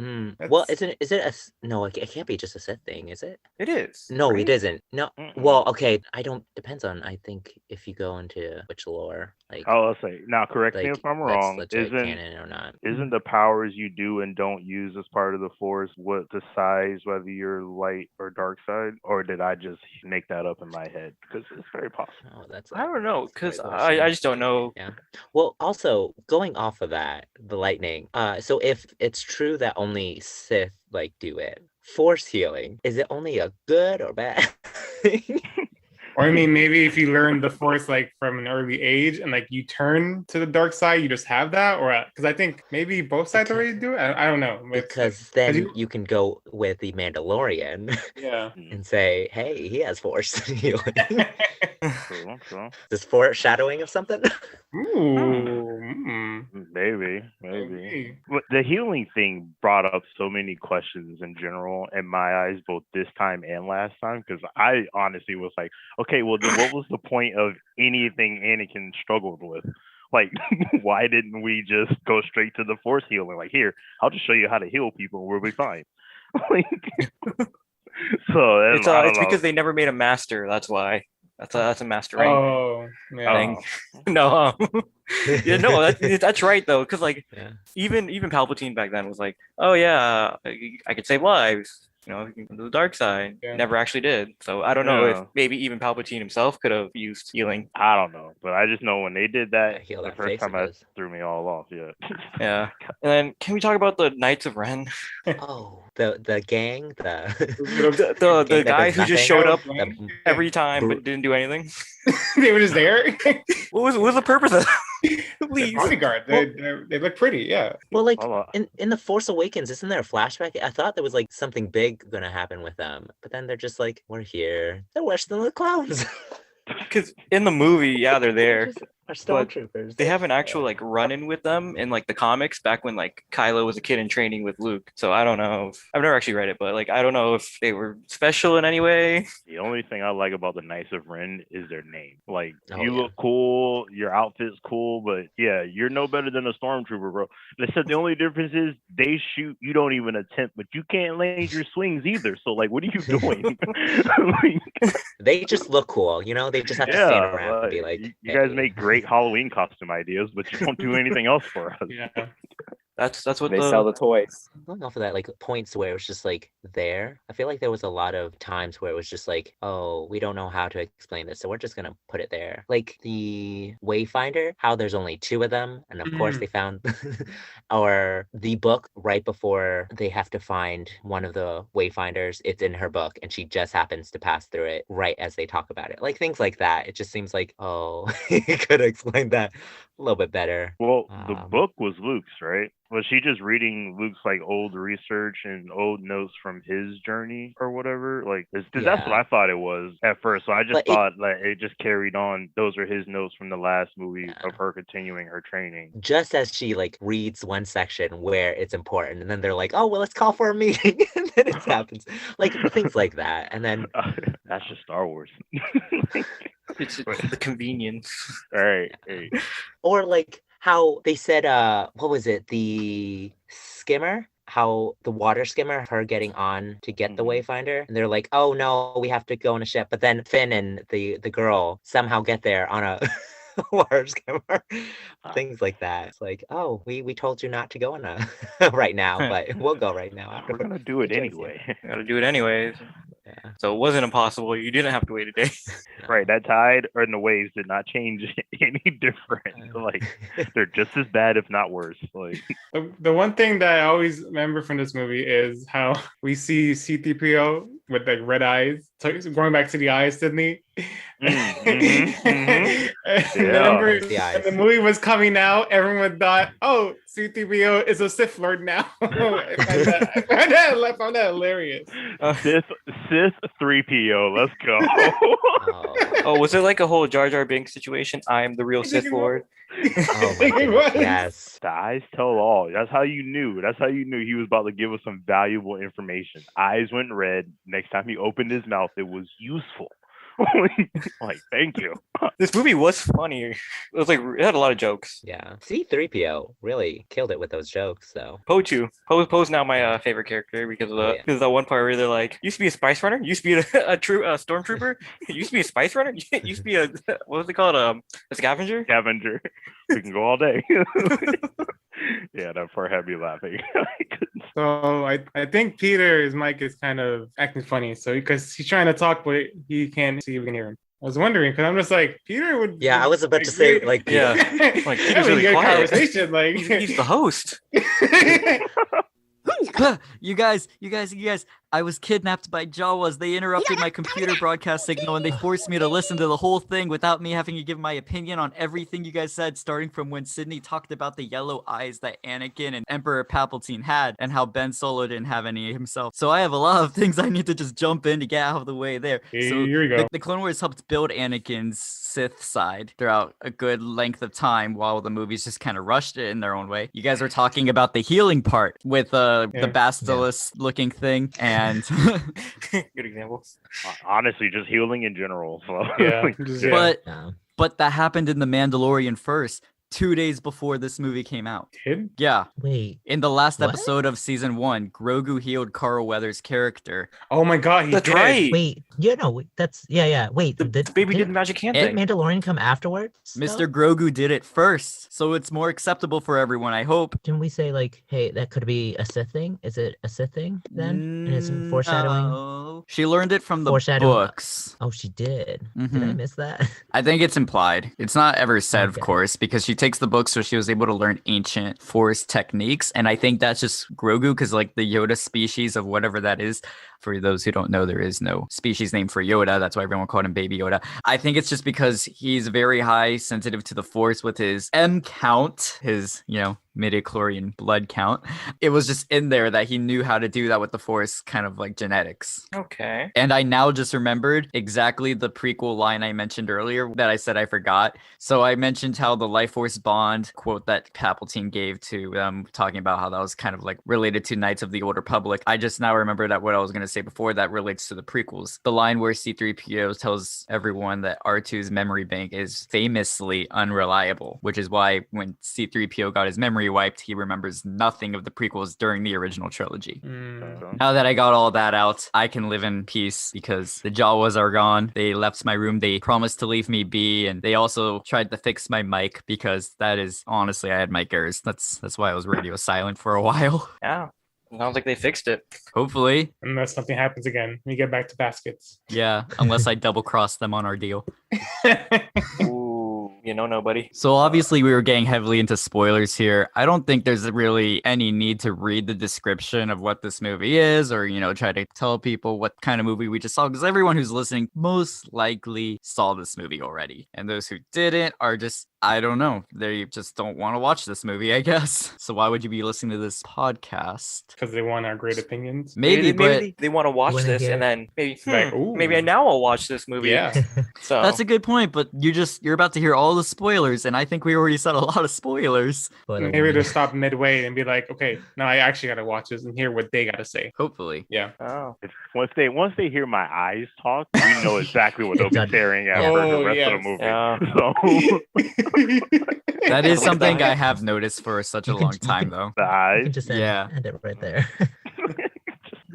[SPEAKER 4] Well, is it no? It can't be just a Sith thing, is it?
[SPEAKER 3] It is.
[SPEAKER 4] No,
[SPEAKER 3] right?
[SPEAKER 4] it isn't. No.
[SPEAKER 2] Mm-mm.
[SPEAKER 4] Well, okay. I don't. Depends on. I think if you go into which lore, like.
[SPEAKER 2] I'll say now. Correct me
[SPEAKER 4] like,
[SPEAKER 2] if I'm
[SPEAKER 4] that's
[SPEAKER 2] wrong.
[SPEAKER 4] legit canon or not?
[SPEAKER 2] Isn't the powers you do and don't use as part of the Force what decides whether you're light or dark side? Or did I just make that up in my head? Because it's very possible.
[SPEAKER 4] Oh, that's.
[SPEAKER 3] I don't know because
[SPEAKER 4] Right,
[SPEAKER 3] I just don't know.
[SPEAKER 4] Yeah. Well, also going off of that, the lightning. So if it's true that only Sith like do it, force healing, is it only a good or bad thing?
[SPEAKER 5] Or I mean, maybe if you learn the Force like from an early age and like you turn to the dark side, you just have that, or because I think maybe both sides already do it. I don't know.
[SPEAKER 4] Because then you can go with the Mandalorian
[SPEAKER 5] Yeah.
[SPEAKER 4] and say, "Hey, he has force healing."
[SPEAKER 2] Cool.
[SPEAKER 4] This foreshadowing of something.
[SPEAKER 5] Ooh.
[SPEAKER 2] Maybe.
[SPEAKER 5] Okay.
[SPEAKER 2] But the healing thing brought up so many questions in general in my eyes, both this time and last time, because I honestly was like, okay, well, then what was the point of anything Anakin struggled with? Like, why didn't we just go straight to the force healing? Like, here, I'll just show you how to heal people and we'll be fine. Like, so
[SPEAKER 3] It's because they never made a master. That's why. That's a master rank
[SPEAKER 5] Oh, yeah.
[SPEAKER 3] thing. No, yeah, no, that's right though. Because like
[SPEAKER 4] Yeah.
[SPEAKER 3] even Palpatine back then was like, oh yeah, I could save lives. You know, you can go to the dark side.
[SPEAKER 5] Yeah.
[SPEAKER 3] Never actually did. So I don't know if
[SPEAKER 2] Yeah.
[SPEAKER 3] maybe even Palpatine himself could have used healing.
[SPEAKER 2] I don't know, but I just know when they did that,
[SPEAKER 4] Heal
[SPEAKER 2] the
[SPEAKER 4] that
[SPEAKER 2] first
[SPEAKER 4] face
[SPEAKER 2] time
[SPEAKER 4] of
[SPEAKER 2] I
[SPEAKER 4] his.
[SPEAKER 2] threw me all off. Yeah.
[SPEAKER 3] Yeah. And then can we talk about the Knights of Ren?
[SPEAKER 4] Oh, the gang,
[SPEAKER 3] The
[SPEAKER 4] gang that
[SPEAKER 3] guy
[SPEAKER 4] does
[SPEAKER 3] who just
[SPEAKER 4] nothing?
[SPEAKER 3] showed up
[SPEAKER 4] The-
[SPEAKER 3] every time but didn't do anything.
[SPEAKER 5] They were just there.
[SPEAKER 3] What was the purpose of that?
[SPEAKER 5] The
[SPEAKER 3] Please.
[SPEAKER 5] bodyguard. They look pretty. Yeah.
[SPEAKER 4] Well, like
[SPEAKER 2] Hold on.
[SPEAKER 4] in the Force Awakens, isn't there a flashback? I thought there was like something big gonna happen with them, but then they're just like, "We're here. They're worse than the clowns."
[SPEAKER 3] Because in the movie, yeah, they're there.
[SPEAKER 4] Our
[SPEAKER 3] But
[SPEAKER 4] stormtroopers.
[SPEAKER 3] They have an actual like run-in with them in like the comics back when like Kylo was a kid in training with Luke. So I don't know. I've never actually read it, but like I don't know if they were special in any way.
[SPEAKER 2] The only thing I like about the Knights of Ren is their name. Like,
[SPEAKER 4] Oh,
[SPEAKER 2] you
[SPEAKER 4] yeah.
[SPEAKER 2] look cool, your outfit's cool, but yeah, you're no better than a stormtrooper, bro. They said the only difference is they shoot, you don't even attempt, but you can't land your swings either. So, like, what are you doing? Like,
[SPEAKER 4] They just look cool, you know. They just have to stand around and be like,
[SPEAKER 2] you guys
[SPEAKER 4] "Hey."
[SPEAKER 2] make great Halloween costume ideas, but you don't do anything else for us.
[SPEAKER 5] Yeah.
[SPEAKER 3] That's what
[SPEAKER 12] They sell the toys.
[SPEAKER 4] Going off of that, like points where it was just like there. I feel like there was a lot of times where it was just like, oh, we don't know how to explain this, so we're just gonna put it there. Like the Wayfinder, how there's only 2 of them, and of course they found, or the book right before they have to find one of the Wayfinders. It's in her book, and she just happens to pass through it right as they talk about it. Like things like that. It just seems like, oh, you could have explained that a little bit better.
[SPEAKER 2] Well, the
[SPEAKER 4] Um,
[SPEAKER 2] book was Luke's, right? Was she just reading Luke's like old research and old notes from his journey or whatever? Like, because that's what
[SPEAKER 4] Yeah.
[SPEAKER 2] I thought it was at first. So I just
[SPEAKER 4] But it-
[SPEAKER 2] thought that it just carried on. Those are his notes from the last movie
[SPEAKER 4] Yeah.
[SPEAKER 2] of her continuing her training.
[SPEAKER 4] Just as she like reads one section where it's important, and then they're like, "Oh well, let's call for a meeting," and then it happens, like things like that. And then
[SPEAKER 2] That's just Star Wars.
[SPEAKER 3] it's the convenience.
[SPEAKER 2] All right. Hey.
[SPEAKER 4] or like how they said, what was it, the skimmer how the water skimmer, her getting on to get the Wayfinder, and they're like, oh no, we have to go on a ship. But then Finn and the girl somehow get there on a water skimmer. Things like that. It's like, oh, we told you not to go on a right now, but we'll go right now.
[SPEAKER 2] We're gonna do it anyway.
[SPEAKER 3] Gotta do it anyways.
[SPEAKER 4] Yeah.
[SPEAKER 3] So it wasn't impossible. You didn't have to wait a day.
[SPEAKER 2] Right, that tide or the waves did not change any different. Like they're just as bad, if not worse. Like
[SPEAKER 5] The one thing that I always remember from this movie is how we see C-3PO with like red eyes. So going back to the eyes, Sydney. Remember,
[SPEAKER 4] The eyes.
[SPEAKER 5] when the movie was coming out, everyone thought, "Oh, C-3PO is a Sith Lord now." I found that hilarious.
[SPEAKER 2] Sith 3PO, let's go.
[SPEAKER 3] Oh, was it like a whole Jar Jar Binks situation? I am the real Sith Lord.
[SPEAKER 4] Oh my goodness. Yes.
[SPEAKER 2] The eyes tell all. That's how you knew. That's how you knew he was about to give us some valuable information. Eyes went red. Next time he opened his mouth, it was useful. Like, thank you.
[SPEAKER 3] This movie was funny. It was like, it had a lot of jokes.
[SPEAKER 4] Yeah. C-3PO really killed it with those jokes, though.
[SPEAKER 3] Poe Poe's now my favorite character because of because that one part where they're like, used to be a spice runner, used to be a stormtrooper, used to be a spice runner, used to be a what was it called, a scavenger.
[SPEAKER 2] Scavenger. We can go all day. Yeah, that part had me laughing.
[SPEAKER 5] So I think Peter's mic is kind of acting funny. So because he's trying to talk, but he can't see if we can hear him. I was wondering because I'm just like Peter would.
[SPEAKER 4] Yeah, I was about to say like
[SPEAKER 3] Yeah, like Peter's really quiet.
[SPEAKER 5] Conversation, like
[SPEAKER 3] He's the host.
[SPEAKER 1] You guys, I was kidnapped by Jawas. They interrupted my computer broadcast signal and they forced me to listen to the whole thing without me having to give my opinion on everything you guys said, starting from when Sydney talked about the yellow eyes that Anakin and Emperor Palpatine had and how Ben Solo didn't have any himself. So I have a lot of things I need to just jump in to get out of the way there. So
[SPEAKER 5] here we go.
[SPEAKER 1] The Clone Wars helped build Anakin's Sith side throughout a good length of time while the movies just kind of rushed it in their own way. You guys were talking about the healing part with the basilisk looking thing and
[SPEAKER 3] Good example.
[SPEAKER 2] Honestly, just healing in general. So.
[SPEAKER 1] But that happened in The Mandalorian first. 2 days before this movie came out.
[SPEAKER 5] Kid?
[SPEAKER 1] Yeah.
[SPEAKER 4] Wait.
[SPEAKER 1] In the last
[SPEAKER 4] What?
[SPEAKER 1] episode of season 1, Grogu healed Carl Weathers' character.
[SPEAKER 5] Oh my god, he
[SPEAKER 3] That's
[SPEAKER 5] did.
[SPEAKER 3] right.
[SPEAKER 4] Wait. That's Wait.
[SPEAKER 3] The baby did the magic hand
[SPEAKER 4] Did
[SPEAKER 3] thing.
[SPEAKER 4] Mandalorian come afterwards?
[SPEAKER 1] Mr. Grogu did it first, so it's more acceptable for everyone, I hope.
[SPEAKER 4] Didn't we say like, hey, that could be a Sith thing? Is it a Sith thing then? And it's foreshadowing.
[SPEAKER 1] No. She learned it from the
[SPEAKER 4] Foreshadowing.
[SPEAKER 1] books.
[SPEAKER 4] Oh, she did. Did I miss that?
[SPEAKER 1] I think it's implied. It's not ever said, of
[SPEAKER 4] Okay.
[SPEAKER 1] course, because she takes the books so she was able to learn ancient Force techniques. And I think that's just Grogu, because like the Yoda species of whatever that is, for those who don't know, there is no species name for Yoda. That's why everyone called him Baby Yoda. I think it's just because he's very high sensitive to the Force with his M count, his, midichlorian blood count. It was just in there that he knew how to do that with the Force, kind of like genetics.
[SPEAKER 3] Okay.
[SPEAKER 1] And I now just remembered exactly the prequel line I mentioned earlier that I said I forgot. So I mentioned how the Life Force bond quote that Palpatine gave to them, talking about how that was kind of like related to Knights of the Old Republic. I just now remember that what I was going to say before that relates to the prequels. The line where C-3PO tells everyone that R2's memory bank is famously unreliable, which is why when C-3PO got his memory wiped, he remembers nothing of the prequels during the original trilogy. Now that I got all that out, I can live in peace because the Jawas are gone. They left my room. They promised to leave me be, and they also tried to fix my mic because that is honestly, I had mic errors. That's why I was radio silent for a while.
[SPEAKER 3] Yeah. Sounds like they fixed it.
[SPEAKER 1] Hopefully.
[SPEAKER 5] Unless something happens again, we get back to baskets.
[SPEAKER 1] Yeah, unless I double cross them on our deal.
[SPEAKER 3] Ooh, nobody.
[SPEAKER 1] So obviously we were getting heavily into spoilers here. I don't think there's really any need to read the description of what this movie is or, try to tell people what kind of movie we just saw, because everyone who's listening most likely saw this movie already. And those who didn't are just, I don't know, they just don't want to watch this movie, I guess. So why would you be listening to this podcast?
[SPEAKER 5] Because they want our great opinions.
[SPEAKER 1] Maybe, but
[SPEAKER 3] they want to watch
[SPEAKER 4] Wanna
[SPEAKER 3] this
[SPEAKER 4] hear-
[SPEAKER 3] and then maybe,
[SPEAKER 5] Like, ooh.
[SPEAKER 3] maybe now I'll watch this movie.
[SPEAKER 5] Yeah.
[SPEAKER 3] So
[SPEAKER 1] that's a good point, but you're about to hear all the spoilers, and I think we already said a lot of spoilers.
[SPEAKER 4] Spoiler
[SPEAKER 5] Maybe
[SPEAKER 4] warning.
[SPEAKER 5] they'll stop midway and be like, okay, now I actually got to watch this and hear what they got to say.
[SPEAKER 1] Hopefully.
[SPEAKER 5] Yeah.
[SPEAKER 3] Oh.
[SPEAKER 2] Once they hear my eyes talk, we know exactly what they'll be
[SPEAKER 4] Done.
[SPEAKER 2] staring at
[SPEAKER 4] Yeah.
[SPEAKER 2] for the
[SPEAKER 5] Oh,
[SPEAKER 2] rest
[SPEAKER 5] yes.
[SPEAKER 2] of the movie.
[SPEAKER 3] Yeah.
[SPEAKER 2] So
[SPEAKER 1] That is something
[SPEAKER 3] die.
[SPEAKER 1] I have noticed for such a
[SPEAKER 4] You can-
[SPEAKER 1] long
[SPEAKER 4] you
[SPEAKER 1] time,
[SPEAKER 4] can-
[SPEAKER 1] though.
[SPEAKER 4] You
[SPEAKER 2] Die.
[SPEAKER 4] can just end,
[SPEAKER 1] Yeah.
[SPEAKER 4] end it right there.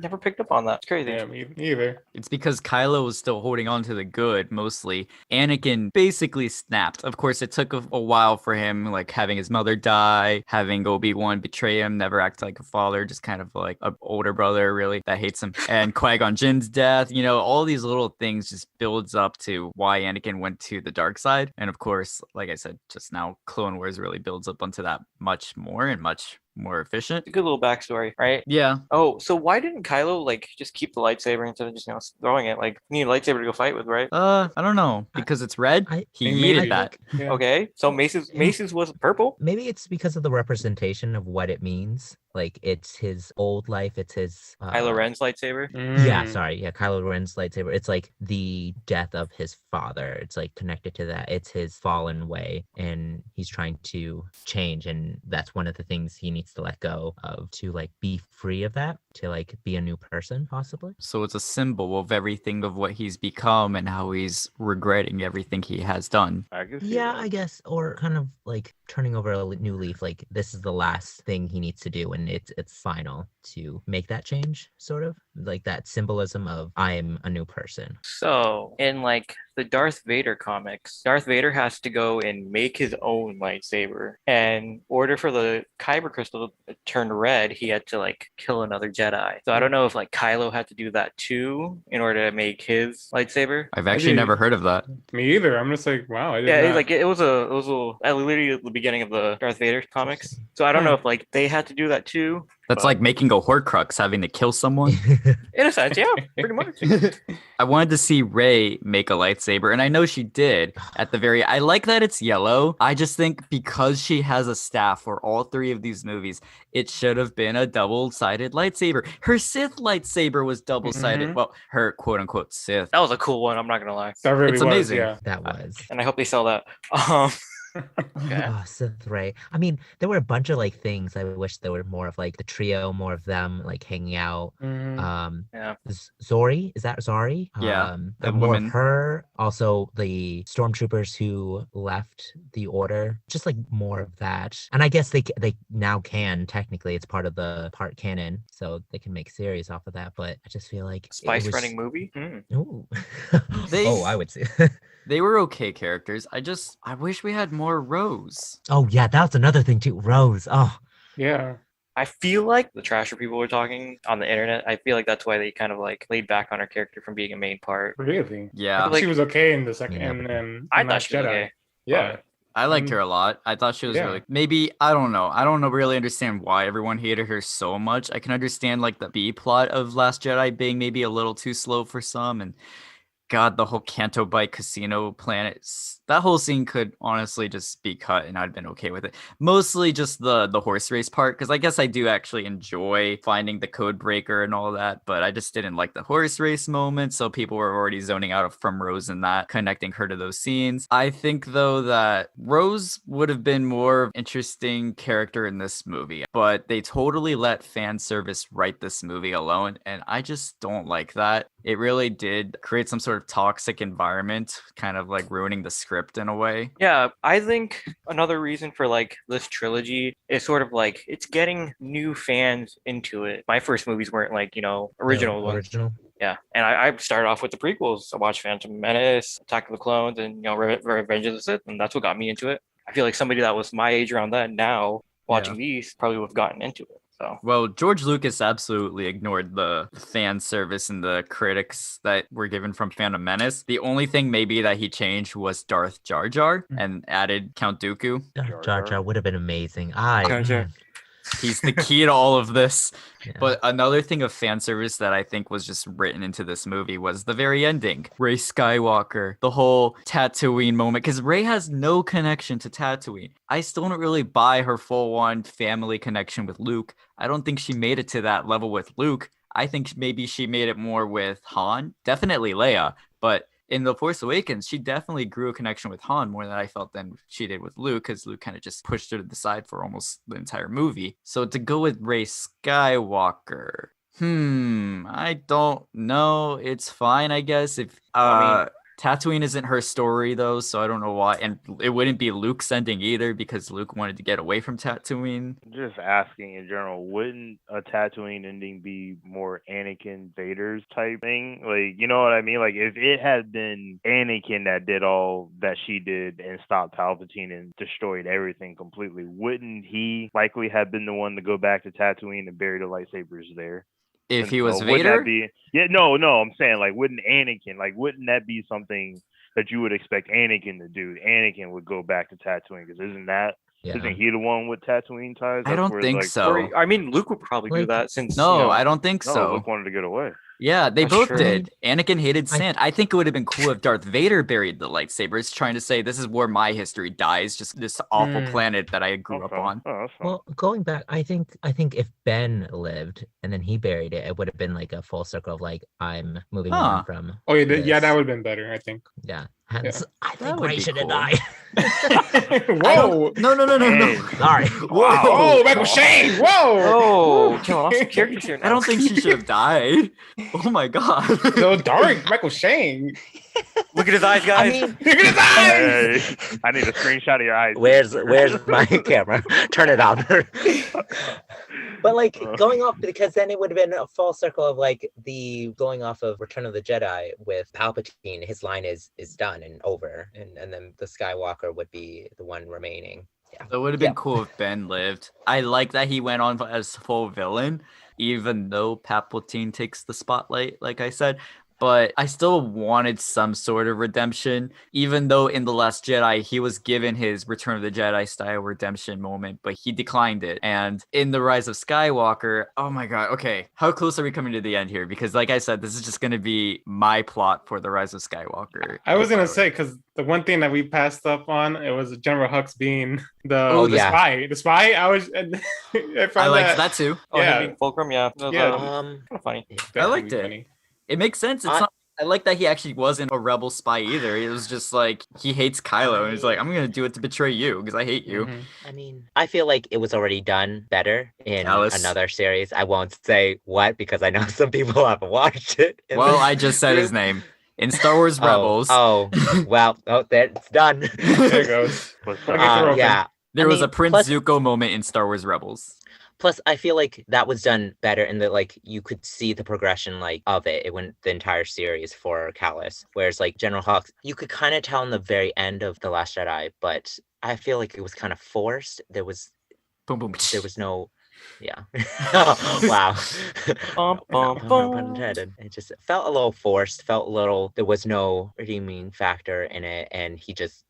[SPEAKER 3] Never picked up on that. It's crazy.
[SPEAKER 5] Yeah, me either.
[SPEAKER 1] It's because Kylo was still holding on to the good, mostly. Anakin basically snapped. Of course, it took a while for him, like having his mother die, having Obi-Wan betray him, never act like a father, just kind of like an older brother, really, that hates him. And Qui-Gon Jinn's death, all these little things just builds up to why Anakin went to the dark side. And of course, like I said just now, Clone Wars really builds up onto that much more and much more efficient.
[SPEAKER 3] It's a good little backstory, right?
[SPEAKER 1] Yeah.
[SPEAKER 3] Oh, so why didn't Kylo like just keep the lightsaber instead of just throwing it? Like, you need a lightsaber to go fight with, right?
[SPEAKER 1] I don't know. Because it's red? He
[SPEAKER 5] They
[SPEAKER 1] yeeted
[SPEAKER 5] made
[SPEAKER 1] that.
[SPEAKER 5] it. Yeah.
[SPEAKER 3] Okay, so Mace's was purple.
[SPEAKER 4] Maybe it's because of the representation of what it means. Like it's his old life. It's his
[SPEAKER 3] Kylo Ren's lightsaber.
[SPEAKER 4] Yeah,
[SPEAKER 5] Mm.
[SPEAKER 4] sorry. Yeah, Kylo Ren's lightsaber. It's like the death of his father. It's like connected to that. It's his fallen way, and he's trying to change, and that's one of the things he needs to let go of to like be free of that, to like be a new person, possibly.
[SPEAKER 1] So it's a symbol of everything of what he's become and how he's regretting everything he has done.
[SPEAKER 2] I can see
[SPEAKER 4] Yeah,
[SPEAKER 2] that.
[SPEAKER 4] I guess, or kind of like turning over a new leaf. Like this is the last thing he needs to do, and it's final to make that change. Sort of like that symbolism of I am a new person.
[SPEAKER 3] So in like the Darth Vader comics, Darth Vader has to go and make his own lightsaber. And in order for the kyber crystal to turn red, he had to like kill another Jedi. So I don't know if like Kylo had to do that too in order to make his lightsaber.
[SPEAKER 1] I've actually
[SPEAKER 5] did-
[SPEAKER 1] never heard of that.
[SPEAKER 5] Me either. I'm just like, wow. I did
[SPEAKER 3] Yeah,
[SPEAKER 5] not.
[SPEAKER 3] like it was literally at the beginning of the Darth Vader comics. So I don't know if like they had to do that too.
[SPEAKER 1] That's
[SPEAKER 3] but-
[SPEAKER 1] like making a Horcrux, having to kill someone.
[SPEAKER 3] In a sense, yeah, pretty much.
[SPEAKER 1] I wanted to see Rey make a lightsaber, and I know she did at the very. I like that it's yellow. I just think because she has a staff for all three of these movies, it should have been a double-sided lightsaber. Her Sith lightsaber was double-sided.
[SPEAKER 5] Mhm.
[SPEAKER 1] Well, her quote-unquote Sith.
[SPEAKER 3] That was a cool one. I'm not gonna lie,
[SPEAKER 5] That really
[SPEAKER 1] It's
[SPEAKER 5] was,
[SPEAKER 1] amazing.
[SPEAKER 5] yeah.
[SPEAKER 4] That was.
[SPEAKER 3] and I hope they sell that. Yeah.
[SPEAKER 4] Oh, Sith Ray. I mean, there were a bunch of like things I wish there were more of, like the trio, more of them like hanging out.
[SPEAKER 5] Mhm.
[SPEAKER 3] Yeah.
[SPEAKER 4] Zori, is that Zori?
[SPEAKER 1] Yeah, the
[SPEAKER 4] more
[SPEAKER 1] woman.
[SPEAKER 4] of her. Also, the stormtroopers who left the order. Just like more of that. And I guess they now can technically. It's part of the part canon, so they can make series off of that. But I just feel like it
[SPEAKER 3] Spice
[SPEAKER 4] was-
[SPEAKER 3] running movie.
[SPEAKER 4] Ooh.
[SPEAKER 1] They-
[SPEAKER 4] Oh, I would say.
[SPEAKER 1] They were okay characters. I wish we had more Rose.
[SPEAKER 4] Oh yeah, that's another thing too. Rose. Oh.
[SPEAKER 5] Yeah.
[SPEAKER 3] I feel like the Trasher people were talking on the internet. I feel like that's why they kind of like laid back on her character from being a main part.
[SPEAKER 5] Really? I
[SPEAKER 1] Yeah,
[SPEAKER 5] thought
[SPEAKER 3] like-
[SPEAKER 5] she was okay in the second
[SPEAKER 4] Yeah,
[SPEAKER 5] and then
[SPEAKER 3] I
[SPEAKER 5] in
[SPEAKER 3] thought
[SPEAKER 5] Last
[SPEAKER 3] she was
[SPEAKER 5] Jedi.
[SPEAKER 3] okay.
[SPEAKER 5] Yeah.
[SPEAKER 1] I liked
[SPEAKER 5] Mm.
[SPEAKER 1] her a lot. I thought she was
[SPEAKER 5] Yeah.
[SPEAKER 1] really maybe I don't know. I don't know really understand why everyone hated her so much. I can understand like the B plot of Last Jedi being maybe a little too slow for some, and God, the whole Canto Bight Casino planet, that whole scene could honestly just be cut and I'd been okay with it. Mostly just the horse race part, because I guess I do actually enjoy finding the code breaker and all that, but I just didn't like the horse race moment, so people were already zoning out from Rose and that, connecting her to those scenes. I think though that Rose would have been more interesting character in this movie, but they totally let fan service write this movie alone, and I just don't like that. It really did create some sort of toxic environment, kind of like ruining the script in a way.
[SPEAKER 3] Yeah, I think another reason for like this trilogy is sort of like it's getting new fans into it. My first movies weren't like, original ones.
[SPEAKER 4] Original.
[SPEAKER 3] Yeah, and I started off with the prequels. I watched Phantom Menace, Attack of the Clones, and Revenge of the Sith, and that's what got me into it. I feel like somebody that was my age around then now watching these probably would have gotten into it. So
[SPEAKER 1] Well, George Lucas absolutely ignored the fan service and the critics that were given from Phantom Menace. The only thing maybe that he changed was Darth Jar Jar and added Count Dooku.
[SPEAKER 4] Jar Jar would have been amazing.
[SPEAKER 3] Jar Jar.
[SPEAKER 1] He's the key to all of this.
[SPEAKER 4] Yeah.
[SPEAKER 1] But another thing of fan service that I think was just written into this movie was the very ending. Rey Skywalker, the whole Tatooine moment, because Rey has no connection to Tatooine. I still don't really buy her full-on family connection with Luke. I don't think she made it to that level with Luke. I think maybe she made it more with Han, definitely Leia, but in The Force Awakens, she definitely grew a connection with Han more than I felt than she did with Luke, because Luke kind of just pushed her to the side for almost the entire movie. So to go with Rey Skywalker, I don't know. It's fine, I guess. If
[SPEAKER 3] I
[SPEAKER 1] Tatooine isn't her story though, so I don't know why. And it wouldn't be Luke's ending either because Luke wanted to get away from Tatooine.
[SPEAKER 2] Just asking in general, wouldn't a Tatooine ending be more Anakin Vader's type thing? Like, you know what I mean? Like, if it had been Anakin that did all that she did and stopped Palpatine and destroyed everything completely, wouldn't he likely have been the one to go back to Tatooine and bury the lightsabers there?
[SPEAKER 1] If
[SPEAKER 2] And
[SPEAKER 1] he was
[SPEAKER 2] so wouldn't
[SPEAKER 1] Vader,
[SPEAKER 2] that be? Yeah, no, I'm saying like, wouldn't Anakin wouldn't that be something that you would expect Anakin to do? Anakin would go back to Tatooine because isn't he the one with Tatooine ties?
[SPEAKER 1] I don't
[SPEAKER 2] where,
[SPEAKER 1] think so.
[SPEAKER 3] Or, I mean, Luke would probably do
[SPEAKER 4] Like,
[SPEAKER 3] that since
[SPEAKER 1] No, I don't think
[SPEAKER 2] No,
[SPEAKER 1] so.
[SPEAKER 2] Luke wanted to get away.
[SPEAKER 1] Yeah, they
[SPEAKER 3] That's
[SPEAKER 1] both
[SPEAKER 3] true.
[SPEAKER 1] did. Anakin hated
[SPEAKER 4] I-
[SPEAKER 1] sand. I think it would have been cool if Darth Vader buried the lightsabers, trying to say this is where my history dies, just this awful planet that I grew up
[SPEAKER 2] Okay.
[SPEAKER 1] on.
[SPEAKER 2] Oh, that's fine.
[SPEAKER 4] Well, going back, I think if Ben lived and then he buried it, it would have been like a full circle of like I'm moving
[SPEAKER 1] Huh.
[SPEAKER 4] on from.
[SPEAKER 5] Oh yeah,
[SPEAKER 4] this.
[SPEAKER 5] that would have been better, I think.
[SPEAKER 4] Yeah. Hence, I think
[SPEAKER 1] would
[SPEAKER 4] Ray
[SPEAKER 1] be
[SPEAKER 4] should have
[SPEAKER 1] cool.
[SPEAKER 4] died.
[SPEAKER 5] Whoa!
[SPEAKER 1] No.
[SPEAKER 2] Hey.
[SPEAKER 4] Sorry.
[SPEAKER 1] Whoa.
[SPEAKER 5] Oh, Michael Shang! Whoa!
[SPEAKER 3] Oh, killing off some characters here now.
[SPEAKER 1] I don't think she should have died. Oh my god.
[SPEAKER 5] So dark, Michael Shang.
[SPEAKER 3] Look at his eyes, guys.
[SPEAKER 4] I mean,
[SPEAKER 5] Look at his eyes!
[SPEAKER 2] Hey, I need a screenshot of your eyes.
[SPEAKER 4] where's my camera? Turn it on. But like going off, because then it would have been a full circle of like the going off of Return of the Jedi with Palpatine. His line is done and over, and then the Skywalker would be the one remaining. Yeah,
[SPEAKER 1] It would have been cool if Ben lived. I like that he went on as full villain, even though Palpatine takes the spotlight, like I said. But I still wanted some sort of redemption, even though in The Last Jedi, he was given his Return of the Jedi style redemption moment, but he declined it. And in The Rise of Skywalker, oh my God, okay, how close are we coming to the end here? Because like I said, this is just going to be my plot for The Rise of Skywalker.
[SPEAKER 5] I was gonna say, because the one thing that we passed up on, it was General Hux being the
[SPEAKER 4] yeah.
[SPEAKER 5] spy. The spy, I
[SPEAKER 1] I liked that too.
[SPEAKER 3] Oh,
[SPEAKER 5] Yeah.
[SPEAKER 3] him being Fulcrum, yeah. That was,
[SPEAKER 5] Yeah.
[SPEAKER 3] kind of funny.
[SPEAKER 1] I liked it. It makes sense. It's not. I like that he actually wasn't a rebel spy either. It was just like he hates Kylo and he's like, I'm gonna do it to betray you because I hate you.
[SPEAKER 5] Mhm.
[SPEAKER 4] I mean, I feel like it was already done better in
[SPEAKER 1] Alice.
[SPEAKER 4] another series. I won't say what because I know some people haven't watched it. in
[SPEAKER 1] Well,
[SPEAKER 4] this
[SPEAKER 1] I just said his
[SPEAKER 4] group.
[SPEAKER 1] name. In Star Wars Rebels,
[SPEAKER 4] Well, it's done.
[SPEAKER 5] There it goes.
[SPEAKER 4] Yeah.
[SPEAKER 1] there
[SPEAKER 4] I
[SPEAKER 1] was a
[SPEAKER 4] mean,
[SPEAKER 1] Prince
[SPEAKER 4] plus-
[SPEAKER 1] Zuko moment in Star Wars Rebels.
[SPEAKER 4] Plus, I feel like that was done better in that, like, you could see the progression, like, of it. It went the entire series for Callus. Whereas, like, General Hux, you could kind of tell in the very end of The Last Jedi, but I feel like it was kind of forced. There was no, yeah. Wow.
[SPEAKER 3] Bum, bum,
[SPEAKER 4] No
[SPEAKER 3] bum.
[SPEAKER 4] pun intended. It just felt a little forced. Felt a little. There was no redeeming factor in it, and he just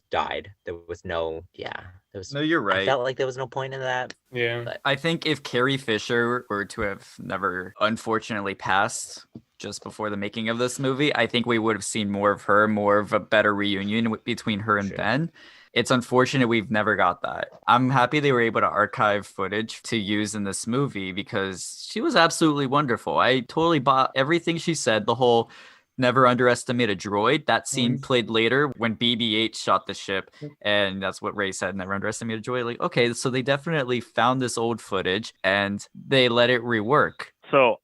[SPEAKER 4] died. There was no. Yeah. There was.
[SPEAKER 1] No, you're
[SPEAKER 4] I
[SPEAKER 1] right.
[SPEAKER 4] felt like there was no point in that.
[SPEAKER 5] Yeah.
[SPEAKER 1] I think if Carrie Fisher were to have never unfortunately passed just before the making of this movie, I think we would have seen more of her, more of a better reunion between her and Ben. It's unfortunate we've never got that. I'm happy they were able to archive footage to use in this movie because she was absolutely wonderful. I totally bought everything she said, the whole never underestimate a droid. That scene played later when BB-8 shot the ship, and that's what Ray said, never underestimate a droid. Like, okay, so they definitely found this old footage and they let it rework.
[SPEAKER 2] So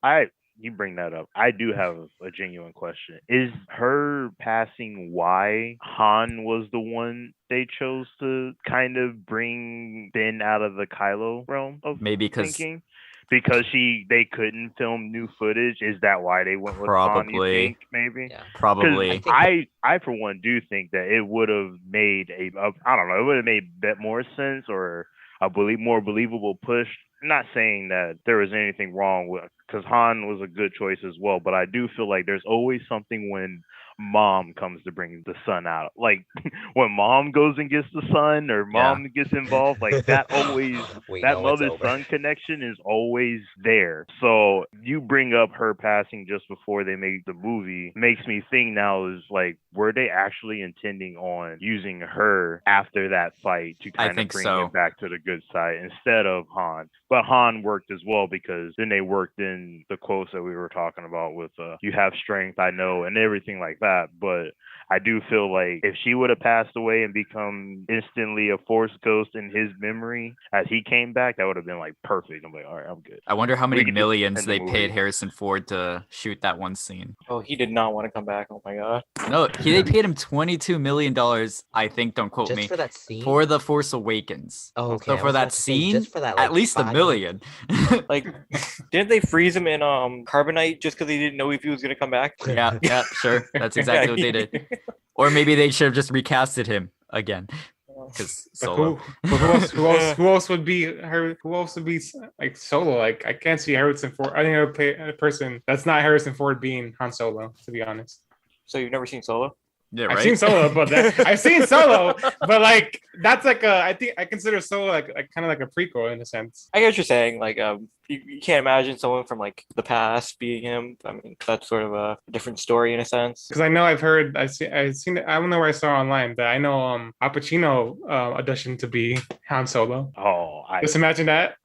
[SPEAKER 2] you bring that up. I do have a genuine question. Is her passing why Han was the one they chose to kind of bring Ben out of the Kylo realm of
[SPEAKER 1] Maybe because
[SPEAKER 2] thinking? Because they couldn't film new footage. Is that why they went with Han, you
[SPEAKER 1] Probably.
[SPEAKER 2] think, maybe?
[SPEAKER 4] Yeah.
[SPEAKER 1] probably.
[SPEAKER 2] I for one do think that it would have made I don't know, it would have made a bit more sense or a more believable push. I'm not saying that there was anything wrong with, because Han was a good choice as well, but I do feel like there's always something when mom comes to bring the son out. Like when mom goes and gets the son or mom gets involved, like that always that mother-son connection is always there. So you bring up her passing just before they made the movie makes me think now is like, were they actually intending on using her after that fight to kind of bring him back to the good side instead of Han? But Han worked as well because then they worked in the quotes that we were talking about with you have strength, I know, and everything like that. But I do feel like if she would have passed away and become instantly a Force ghost in his memory as he came back, that would have been like perfect. I'm like, all right, I'm good.
[SPEAKER 1] I wonder how
[SPEAKER 2] We
[SPEAKER 1] many
[SPEAKER 2] could just
[SPEAKER 1] millions
[SPEAKER 2] end the
[SPEAKER 1] they paid
[SPEAKER 2] movie.
[SPEAKER 1] Harrison Ford to shoot that one scene.
[SPEAKER 3] Oh, he did not want to come back. Oh my god.
[SPEAKER 1] No, they paid him $22 million, I think, don't quote
[SPEAKER 4] Just
[SPEAKER 1] me,
[SPEAKER 4] for that scene?
[SPEAKER 1] for The Force Awakens.
[SPEAKER 4] Oh, okay.
[SPEAKER 1] So
[SPEAKER 4] I
[SPEAKER 1] for
[SPEAKER 4] was
[SPEAKER 1] that
[SPEAKER 4] about to say,
[SPEAKER 1] scene,
[SPEAKER 4] just for that,
[SPEAKER 1] at
[SPEAKER 4] like,
[SPEAKER 1] least $1
[SPEAKER 4] 5
[SPEAKER 1] million.
[SPEAKER 3] Like, didn't they freeze him in carbonite just because they didn't know if he was gonna come back?
[SPEAKER 1] Yeah, sure. That's exactly what they did. Or maybe they should have just recasted him again. Because
[SPEAKER 5] But
[SPEAKER 1] Solo.
[SPEAKER 5] who else would be her? Who else would be like Solo? Like I can't see Harrison Ford. I think I would play a person that's not Harrison Ford being Han Solo. To be honest,
[SPEAKER 3] So you've never seen Solo?
[SPEAKER 1] Yeah, right?
[SPEAKER 5] I've seen Solo, but I've seen Solo, but like that's like I think I consider Solo like kind of like a prequel in a sense.
[SPEAKER 3] I get what you're saying. Like, you can't imagine someone from like the past being him. I mean, that's sort of a different story in a sense.
[SPEAKER 5] Because I know I've seen it. I don't know where I saw it online, but I know Al Pacino auditioned to be Han Solo.
[SPEAKER 2] Oh,
[SPEAKER 5] Just imagine that.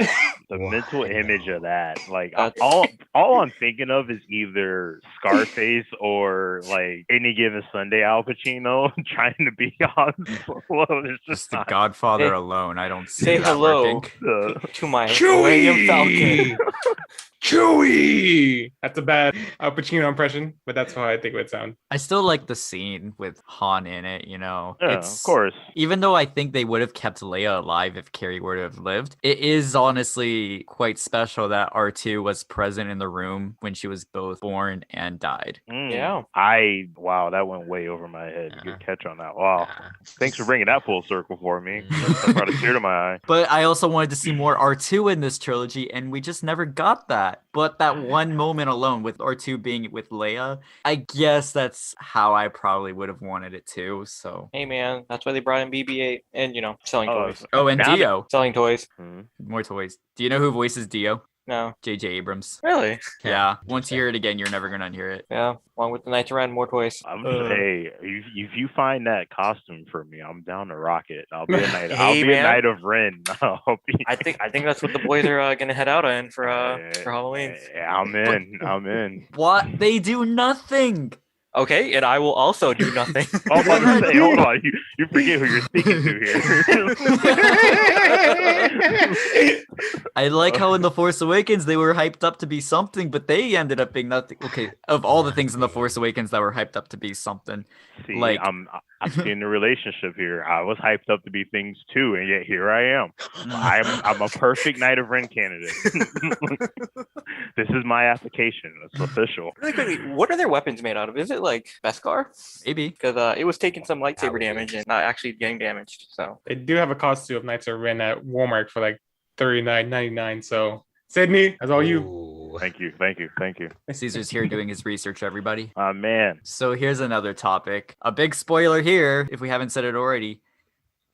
[SPEAKER 2] the mental image of that, like
[SPEAKER 3] That's-
[SPEAKER 2] all I'm thinking of is either Scarface or like Any Given Sunday Al Pacino trying to be Han Solo. It's
[SPEAKER 1] Just
[SPEAKER 2] just
[SPEAKER 1] The
[SPEAKER 2] not.
[SPEAKER 1] Godfather
[SPEAKER 3] Hey,
[SPEAKER 1] alone. I don't see
[SPEAKER 3] say
[SPEAKER 1] that
[SPEAKER 3] hello.
[SPEAKER 1] working.
[SPEAKER 3] To my Millennium Falcon.
[SPEAKER 5] Chewie. That's a bad Al Pacino impression, but that's how I think it would sound.
[SPEAKER 1] I still like the scene with Han in it, you know.
[SPEAKER 2] Yeah, of course.
[SPEAKER 1] Even though I think they would have kept Leia alive if Carrie were to have lived, it is honestly quite special that R2 was present in the room when she was both born and died.
[SPEAKER 3] Yeah.
[SPEAKER 2] Wow, that went way over my head.
[SPEAKER 1] Yeah.
[SPEAKER 2] Good catch on that. Wow.
[SPEAKER 4] Nah.
[SPEAKER 2] Thanks for bringing that full circle for me. That brought a tear to my eye.
[SPEAKER 1] But I also wanted to see more R2 in this trilogy, and we just never got that. But that one moment alone with R2 being with Leia, I guess that's how I probably would have wanted it too. So,
[SPEAKER 3] Hey man, that's why they brought in BB-8 and selling toys.
[SPEAKER 1] oh, and
[SPEAKER 2] Now that-
[SPEAKER 1] Dio,
[SPEAKER 3] Selling toys.
[SPEAKER 1] more toys. Do you know who voices Dio?
[SPEAKER 3] No.
[SPEAKER 1] J.J. Abrams.
[SPEAKER 3] Really?
[SPEAKER 1] Yeah. Once you hear it again, you're never gonna unhear it.
[SPEAKER 3] Yeah. Along with the Knights of Ren, more toys.
[SPEAKER 2] I'm just hey, if you find that costume for me, I'm down to rock it. I'll be a knight.
[SPEAKER 3] Hey,
[SPEAKER 2] I'll be
[SPEAKER 3] man.
[SPEAKER 2] a knight of Ren. I'll be,
[SPEAKER 3] I think that's what the boys are gonna head out in for Halloween.
[SPEAKER 2] I'm in. I'm in.
[SPEAKER 1] What? They do nothing.
[SPEAKER 3] Okay, and I will also do nothing.
[SPEAKER 2] Oh, I'm about to say, hold on. You forget who you're speaking to here.
[SPEAKER 1] I like how in The Force Awakens they were hyped up to be something, but they ended up being nothing. Okay, of all the things in The Force Awakens that were hyped up to be something,
[SPEAKER 2] See,
[SPEAKER 1] like
[SPEAKER 2] I'm seeing the relationship here. I was hyped up to be things too, and yet here I am. I'm a perfect Knight of Ren candidate. This is my application. It's official.
[SPEAKER 3] Really quickly, what are their weapons made out of? Is it like Beskar?
[SPEAKER 1] maybe.
[SPEAKER 3] Because it was taking some lightsaber
[SPEAKER 4] Probably.
[SPEAKER 3] damage and not actually getting damaged. So
[SPEAKER 5] They do have a costume of Knights of Ren at Walmart for like $39.99. So Sydney, that's all you.
[SPEAKER 4] Ooh.
[SPEAKER 2] Thank you.
[SPEAKER 1] Caesar's here doing his research, everybody.
[SPEAKER 2] Man.
[SPEAKER 1] So here's another topic. A big spoiler here, if we haven't said it already.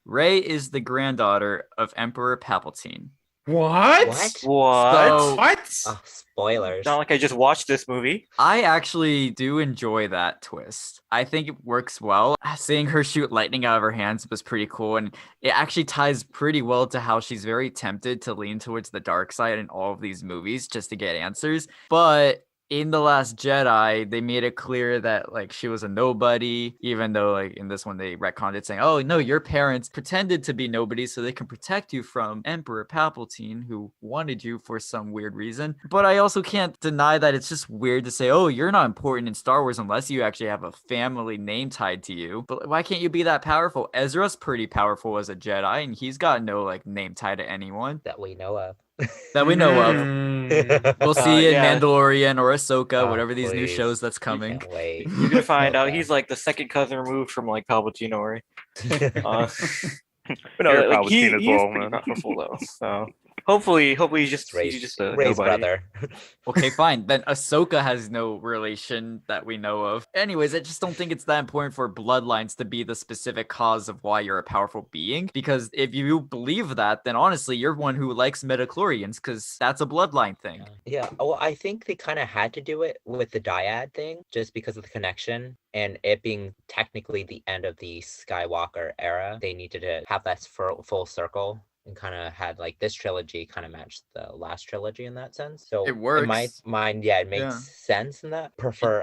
[SPEAKER 1] Rey is the granddaughter of Emperor Palpatine.
[SPEAKER 5] What?
[SPEAKER 3] what?
[SPEAKER 1] So-
[SPEAKER 5] What?
[SPEAKER 4] Oh, spoilers.
[SPEAKER 3] Not like I just watched this movie.
[SPEAKER 1] I actually do enjoy that twist. I think it works well. Seeing her shoot lightning out of her hands was pretty cool, and it actually ties pretty well to how she's very tempted to lean towards the dark side in all of these movies just to get answers. But in The Last Jedi, they made it clear that like she was a nobody, even though like in this one they retconned it saying, oh no, your parents pretended to be nobodies so they can protect you from Emperor Palpatine who wanted you for some weird reason. But I also can't deny that it's just weird to say, oh, you're not important in Star Wars unless you actually have a family name tied to you. But why can't you be that powerful? Ezra's pretty powerful as a Jedi and he's got no like name tied to anyone
[SPEAKER 4] That we know of.
[SPEAKER 1] that we know of.
[SPEAKER 5] Mm.
[SPEAKER 1] We'll see in
[SPEAKER 3] yeah.
[SPEAKER 1] Mandalorian or Ahsoka,
[SPEAKER 4] Oh,
[SPEAKER 1] whatever these new
[SPEAKER 4] please.
[SPEAKER 1] shows that's
[SPEAKER 4] We
[SPEAKER 1] coming.
[SPEAKER 4] can't wait.
[SPEAKER 3] You're gonna find out
[SPEAKER 4] Okay.
[SPEAKER 3] he's like the second cousin removed from like Palpatine, right? Uh, but
[SPEAKER 2] You're
[SPEAKER 3] like, he,
[SPEAKER 2] Palpatine as
[SPEAKER 3] he's
[SPEAKER 2] well,
[SPEAKER 3] pretty
[SPEAKER 2] man.
[SPEAKER 3] powerful though. So hopefully he's just a
[SPEAKER 4] Ray's
[SPEAKER 3] nobody.
[SPEAKER 4] brother.
[SPEAKER 1] Okay, fine. Then Ahsoka has no relation that we know of. Anyways, I just don't think it's that important for bloodlines to be the specific cause of why you're a powerful being. Because if you believe that, then honestly, you're one who likes midichlorians because that's a bloodline thing.
[SPEAKER 4] Yeah, well, I think they kind of had to do it with the dyad thing just because of the connection and it being technically the end of the Skywalker era. They needed to have that full circle and kind of had like this trilogy kind of matched the last trilogy in that sense. So
[SPEAKER 1] It works.
[SPEAKER 4] in my mind, yeah, it makes sense in that.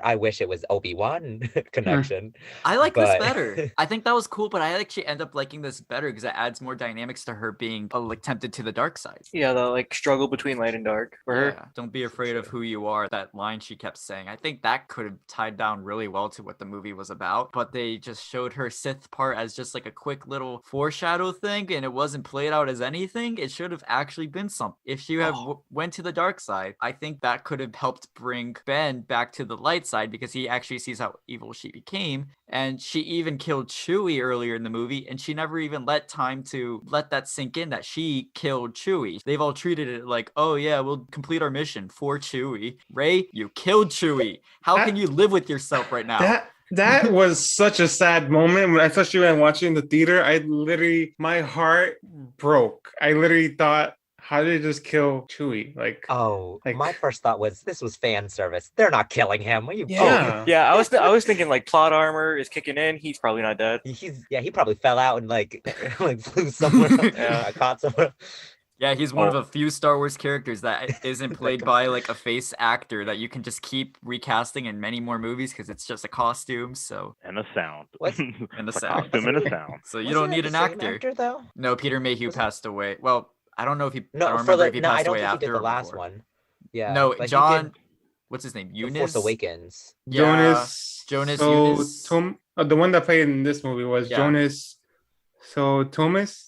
[SPEAKER 4] I wish it was Obi-Wan connection.
[SPEAKER 1] I like this
[SPEAKER 4] but-
[SPEAKER 1] better. I think that was cool, but I actually end up liking this better because it adds more dynamics to her being like tempted to the dark side.
[SPEAKER 3] Yeah, the like struggle between light and dark for her.
[SPEAKER 1] Yeah, don't be afraid of who you are. That line she kept saying. I think that could have tied down really well to what the movie was about, but they just showed her Sith part as just like a quick little foreshadow thing, and it wasn't played out as anything. It should have actually been something. If she had went to the dark side, I think that could have helped bring Ben back to the light side because he actually sees how evil she became. And she even killed Chewie earlier in the movie, and she never even let time to let that sink in that she killed Chewie. They've all treated it like, oh yeah, we'll complete our mission for Chewie. Rey, you killed Chewie. How can you live with yourself right now?
[SPEAKER 5] That was such a sad moment, especially when watching in the theater. My heart broke. I literally thought, how did they just kill Chewie?
[SPEAKER 4] My first thought was this was fan service. They're not killing him.
[SPEAKER 3] Yeah, I was thinking like plot armor is kicking in. He's probably not dead.
[SPEAKER 4] He probably fell out and like flew somewhere. Caught somewhere.
[SPEAKER 1] Yeah, he's one of a few Star Wars characters that isn't played by like a face actor that you can just keep recasting in many more movies because it's just a costume. So
[SPEAKER 2] and a sound.
[SPEAKER 1] And a sound.
[SPEAKER 2] Costume and a sound.
[SPEAKER 1] So you don't need an actor.
[SPEAKER 4] Though?
[SPEAKER 1] No, Peter Mayhew passed away. Well, I don't know if he.
[SPEAKER 4] No,
[SPEAKER 1] I don't remember if he passed
[SPEAKER 4] I don't
[SPEAKER 1] away
[SPEAKER 4] think
[SPEAKER 1] after
[SPEAKER 4] he did the last
[SPEAKER 1] before.
[SPEAKER 4] one. Yeah.
[SPEAKER 1] No,
[SPEAKER 4] like
[SPEAKER 1] John. What's his name? Eunice.
[SPEAKER 4] Force Awakens.
[SPEAKER 1] Yeah,
[SPEAKER 5] Jonas.
[SPEAKER 1] Eunice.
[SPEAKER 5] The one that played in this movie was Jonas. So Thomas.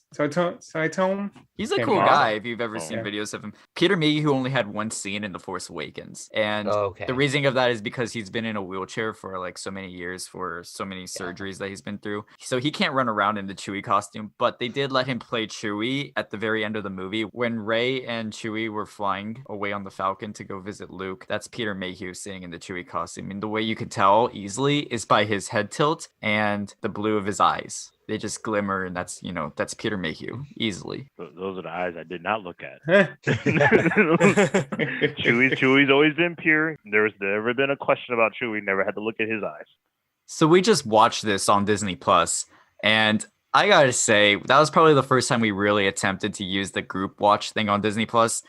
[SPEAKER 1] He's a cool guy if you've ever seen videos of him. Peter Mayhew only had one scene in The Force Awakens. And the reason of that is because he's been in a wheelchair for like so many years for so many surgeries that he's been through. So he can't run around in the Chewie costume, but they did let him play Chewie at the very end of the movie. When Rey and Chewie were flying away on the Falcon to go visit Luke, that's Peter Mayhew sitting in the Chewie costume. And the way you could tell easily is by his head tilt and the blue of his eyes. They just glimmer, and that's Peter Mayhew easily.
[SPEAKER 2] Those are the eyes I did not look at. Chewie's always been pure. There's never been a question about Chewie. Never had to look at his eyes.
[SPEAKER 1] So we just watched this on Disney Plus, and I gotta say that was probably the first time we really attempted to use the group watch thing on Disney Plus,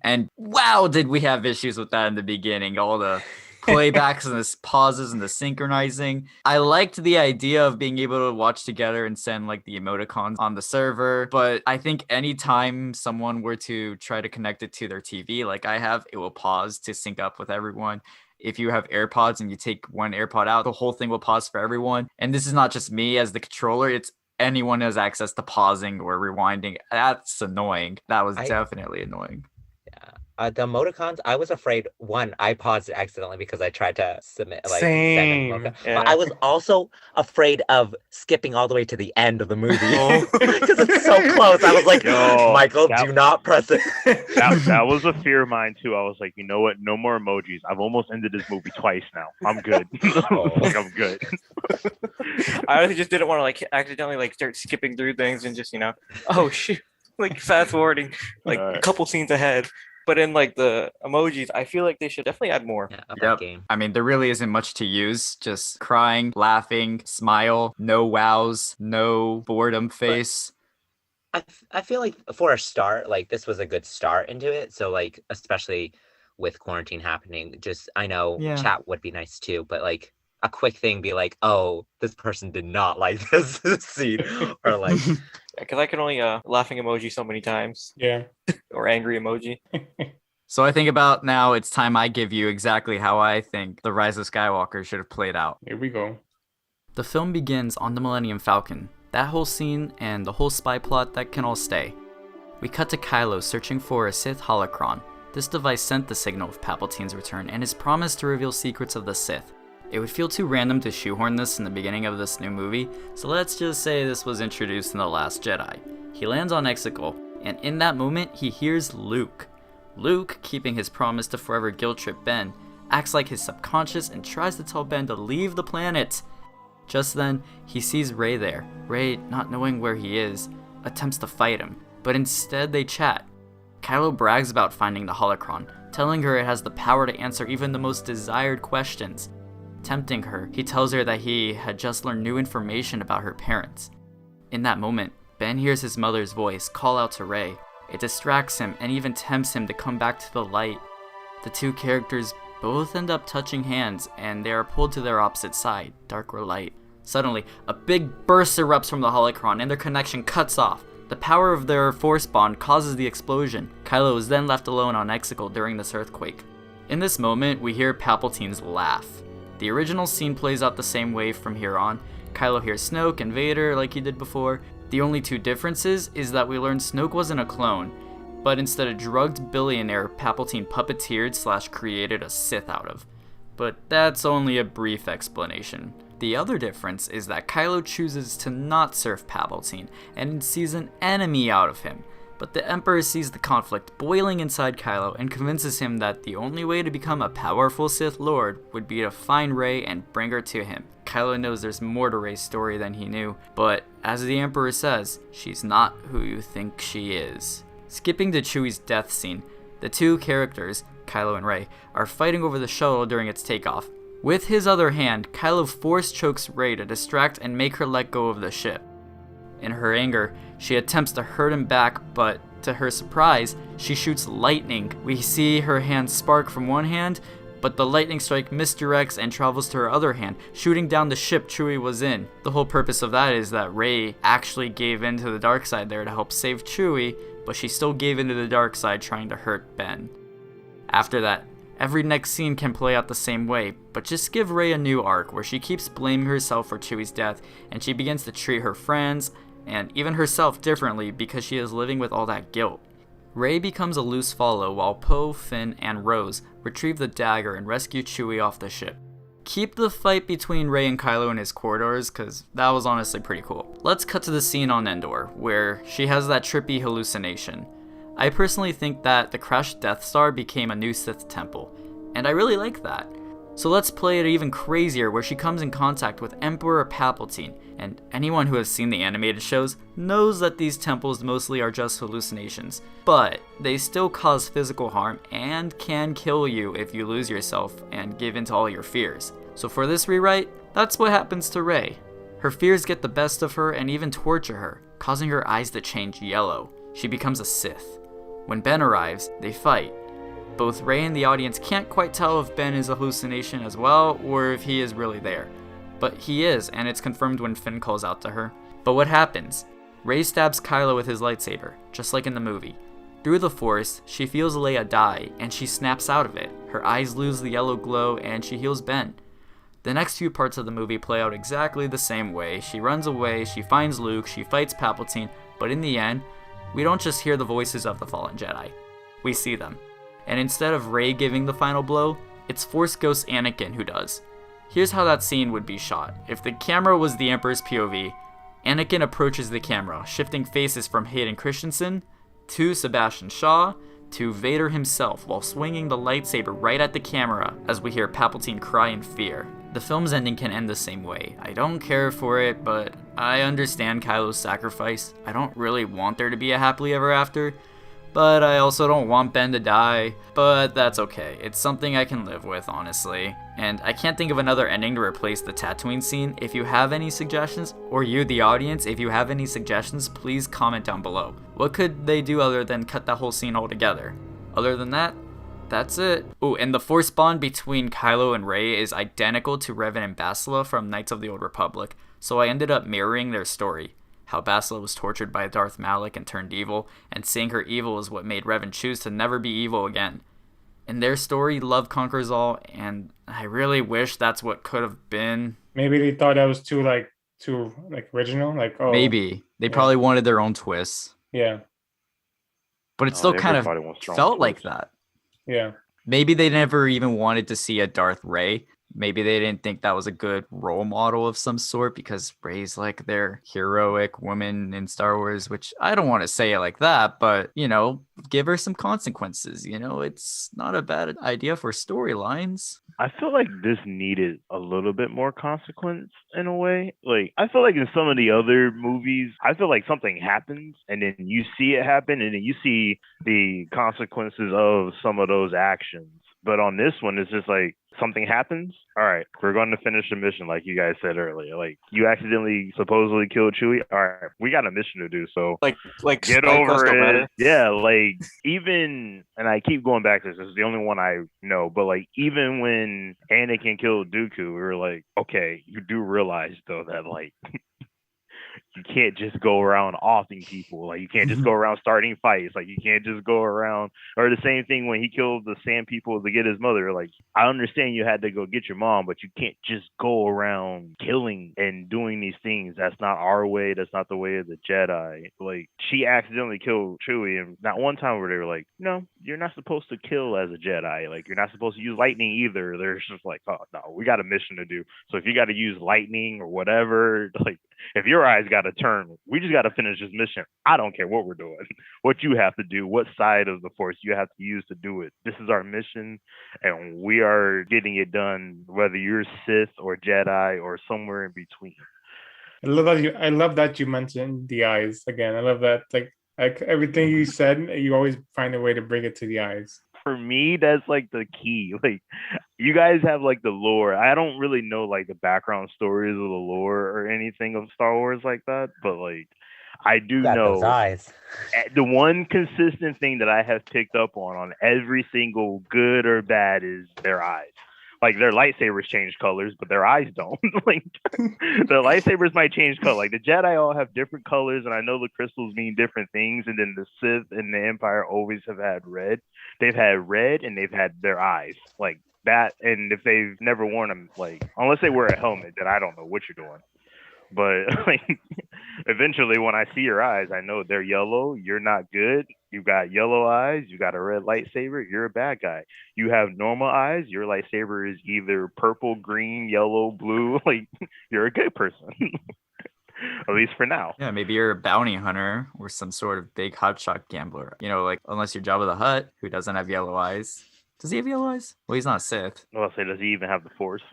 [SPEAKER 1] and wow, did we have issues with that in the beginning? All the playbacks and the pauses and the synchronizing. I liked the idea of being able to watch together and send like the emoticons on the server, but I think anytime someone were to try to connect it to their TV like I have, it will pause to sync up with everyone. If you have AirPods and you take one AirPod out, the whole thing will pause for everyone. And this is not just me as the controller, it's anyone who has access to pausing or rewinding. That's annoying. That was definitely annoying.
[SPEAKER 4] The emoticons, I was afraid, I paused it accidentally because I tried to submit
[SPEAKER 5] Same.
[SPEAKER 4] Send an emoticon. But I was also afraid of skipping all the way to the end of the movie because it's so close. I was like, Michael, do not press it.
[SPEAKER 2] That was a fear of mine too. I was like, you know what? No more emojis. I've almost ended this movie twice now. I'm good. I'm good.
[SPEAKER 3] I just didn't want to like accidentally like start skipping through things and just oh shoot, like fast forwarding like a couple scenes ahead. But in like the emojis, I feel like they should definitely add more.
[SPEAKER 4] Game.
[SPEAKER 1] I mean, there really isn't much to use. Just crying, laughing, smile, no wows, no boredom face.
[SPEAKER 4] I feel like for a start, like this was a good start into it. So like, especially with quarantine happening, I know chat would be nice too, but like a quick thing be like, oh, this person did not like this scene, or like
[SPEAKER 3] because I can only laughing emoji so many times.
[SPEAKER 5] Yeah.
[SPEAKER 3] Or angry emoji.
[SPEAKER 1] So I think about now it's time I give you exactly how I think the Rise of Skywalker should have played out.
[SPEAKER 5] Here we go.
[SPEAKER 1] The film begins on the Millennium Falcon. That whole scene and the whole spy plot, that can all stay. We cut to Kylo searching for a Sith holocron. This device sent the signal of Palpatine's return and his promise to reveal secrets of the Sith. It would feel too random to shoehorn this in the beginning of this new movie, so let's just say this was introduced in The Last Jedi. He lands on Exegol, and in that moment, he hears Luke. Luke, keeping his promise to forever guilt trip Ben, acts like his subconscious and tries to tell Ben to leave the planet. Just then, he sees Rey there. Rey, not knowing where he is, attempts to fight him, but instead they chat. Kylo brags about finding the holocron, telling her it has the power to answer even the most desired questions. Tempting her, he tells her that he had just learned new information about her parents. In that moment, Ben hears his mother's voice call out to Rey. It distracts him and even tempts him to come back to the light. The two characters both end up touching hands, and they are pulled to their opposite side, dark or light. Suddenly, a big burst erupts from the holocron, and their connection cuts off. The power of their force bond causes the explosion. Kylo is then left alone on Exegol during this earthquake. In this moment, we hear Palpatine's laugh. The original scene plays out the same way from here on. Kylo hears Snoke and Vader like he did before. The only two differences is that we learn Snoke wasn't a clone, but instead a drugged billionaire Palpatine puppeteered/created a Sith out of. But that's only a brief explanation. The other difference is that Kylo chooses to not serve Palpatine and sees an enemy out of him. But the Emperor sees the conflict boiling inside Kylo and convinces him that the only way to become a powerful Sith Lord would be to find Rey and bring her to him. Kylo knows there's more to Rey's story than he knew, but as the Emperor says, she's not who you think she is. Skipping to Chewie's death scene, the two characters, Kylo and Rey, are fighting over the shuttle during its takeoff. With his other hand, Kylo force chokes Rey to distract and make her let go of the ship. In her anger, she attempts to hurt him back, but to her surprise, she shoots lightning. We see her hand spark from one hand, but the lightning strike misdirects and travels to her other hand, shooting down the ship Chewie was in. The whole purpose of that is that Rey actually gave in to the dark side there to help save Chewie, but she still gave in to the dark side trying to hurt Ben. After that, every next scene can play out the same way, but just give Rey a new arc where she keeps blaming herself for Chewie's death, and she begins to treat her friends and even herself differently because she is living with all that guilt. Rey becomes a loose follow while Poe, Finn, and Rose retrieve the dagger and rescue Chewie off the ship. Keep the fight between Rey and Kylo in his corridors, cause that was honestly pretty cool. Let's cut to the scene on Endor, where she has that trippy hallucination. I personally think that the crashed Death Star became a new Sith temple, and I really like that. So let's play it even crazier where she comes in contact with Emperor Palpatine, and anyone who has seen the animated shows knows that these temples mostly are just hallucinations, but they still cause physical harm and can kill you if you lose yourself and give in to all your fears. So for this rewrite, that's what happens to Rey. Her fears get the best of her and even torture her, causing her eyes to change yellow. She becomes a Sith. When Ben arrives, they fight. Both Rey and the audience can't quite tell if Ben is a hallucination as well, or if he is really there. But he is, and it's confirmed when Finn calls out to her. But what happens? Rey stabs Kylo with his lightsaber, just like in the movie. Through the Force, she feels Leia die, and she snaps out of it. Her eyes lose the yellow glow, and she heals Ben. The next few parts of the movie play out exactly the same way. She runs away, she finds Luke, she fights Palpatine, but in the end, we don't just hear the voices of the fallen Jedi. We see them. And instead of Rey giving the final blow, it's Force Ghost Anakin who does. Here's how that scene would be shot. If the camera was the Emperor's POV, Anakin approaches the camera, shifting faces from Hayden Christensen to Sebastian Shaw to Vader himself while swinging the lightsaber right at the camera as we hear Palpatine cry in fear. The film's ending can end the same way. I don't care for it, but I understand Kylo's sacrifice. I don't really want there to be a happily ever after, but I also don't want Ben to die, but that's okay. It's something I can live with, honestly. And I can't think of another ending to replace the Tatooine scene. If you have any suggestions, or you, the audience, if you have any suggestions, please comment down below. What could they do other than cut that whole scene altogether? Other than that, that's it. Oh, and the Force bond between Kylo and Rey is identical to Revan and Bastila from Knights of the Old Republic, so I ended up mirroring their story. How Bastila was tortured by Darth Malak and turned evil, and seeing her evil is what made Revan choose to never be evil again. In their story, love conquers all, and I really wish that's what could have been.
[SPEAKER 5] Maybe they thought that was too original.
[SPEAKER 1] Maybe. They probably wanted their own twists.
[SPEAKER 5] Yeah.
[SPEAKER 1] But it still kind of felt like that.
[SPEAKER 5] Yeah.
[SPEAKER 1] Maybe they never even wanted to see a Darth Rey. Maybe they didn't think that was a good role model of some sort because Rey's like their heroic woman in Star Wars, which I don't want to say it like that, but, give her some consequences. It's not a bad idea for storylines.
[SPEAKER 2] I feel like this needed a little bit more consequence in a way. I feel like in some of the other movies, I feel like something happens and then you see it happen and then you see the consequences of some of those actions. But on this one, it's just like something happens. All right, we're going to finish the mission, like you guys said earlier. Like you accidentally supposedly killed Chewie. All right, we got a mission to do. So
[SPEAKER 3] Like
[SPEAKER 2] get
[SPEAKER 3] spy
[SPEAKER 2] over
[SPEAKER 3] quests don't
[SPEAKER 2] it.
[SPEAKER 3] matter.
[SPEAKER 2] Yeah, like even, and I keep going back to this. This is the only one I know. But like even when Anakin killed Dooku, we were like, okay, you do realize though that like you can't just go around offing people. Like you can't just go around starting fights. Like you can't just go around. Or the same thing when he killed the Sand people to get his mother. Like I understand you had to go get your mom, but you can't just go around killing and doing these things. That's not our way. That's not the way of the Jedi. Like she accidentally killed Chewie, and not one time where they were like, no, you're not supposed to kill as a Jedi. Like you're not supposed to use lightning either. They're just like, oh no, we got a mission to do. So if you got to use lightning or whatever, like if your eyes got to turn, we just got to finish this mission. I don't care what we're doing, what you have to do, what side of the Force you have to use to do it. This is our mission, and we are getting it done, whether you're Sith or Jedi or somewhere in between.
[SPEAKER 5] I love that you mentioned the eyes again. I love that. Like everything you said, you always find a way to bring it to the eyes.
[SPEAKER 2] For me, that's like the key. Like you guys have like the lore. I don't really know like the background stories of the lore or anything of Star Wars like that, but like I do
[SPEAKER 4] Got
[SPEAKER 2] know
[SPEAKER 4] those eyes.
[SPEAKER 2] the one consistent thing that I have picked up on every single good or bad is their eyes. Like their lightsabers change colors, but their eyes don't. Like their lightsabers might change color. Like the Jedi all have different colors, and I know the crystals mean different things. And then the Sith and the Empire always have had red. They've had red, and they've had their eyes like that. And if they've never worn them, like unless they wear a helmet, then I don't know what you're doing. But like eventually, when I see your eyes, I know they're yellow. You're not good. You got yellow eyes. You got a red lightsaber. You're a bad guy. You have normal eyes. Your lightsaber is either purple, green, yellow, blue. Like you're a good person. At least for now.
[SPEAKER 1] Yeah, maybe you're a bounty hunter or some sort of big hotshot gambler. You know, like unless you're Jabba the Hutt, who doesn't have yellow eyes. Does he have yellow eyes? Well, he's not a Sith.
[SPEAKER 2] I'll say, does he even have the Force?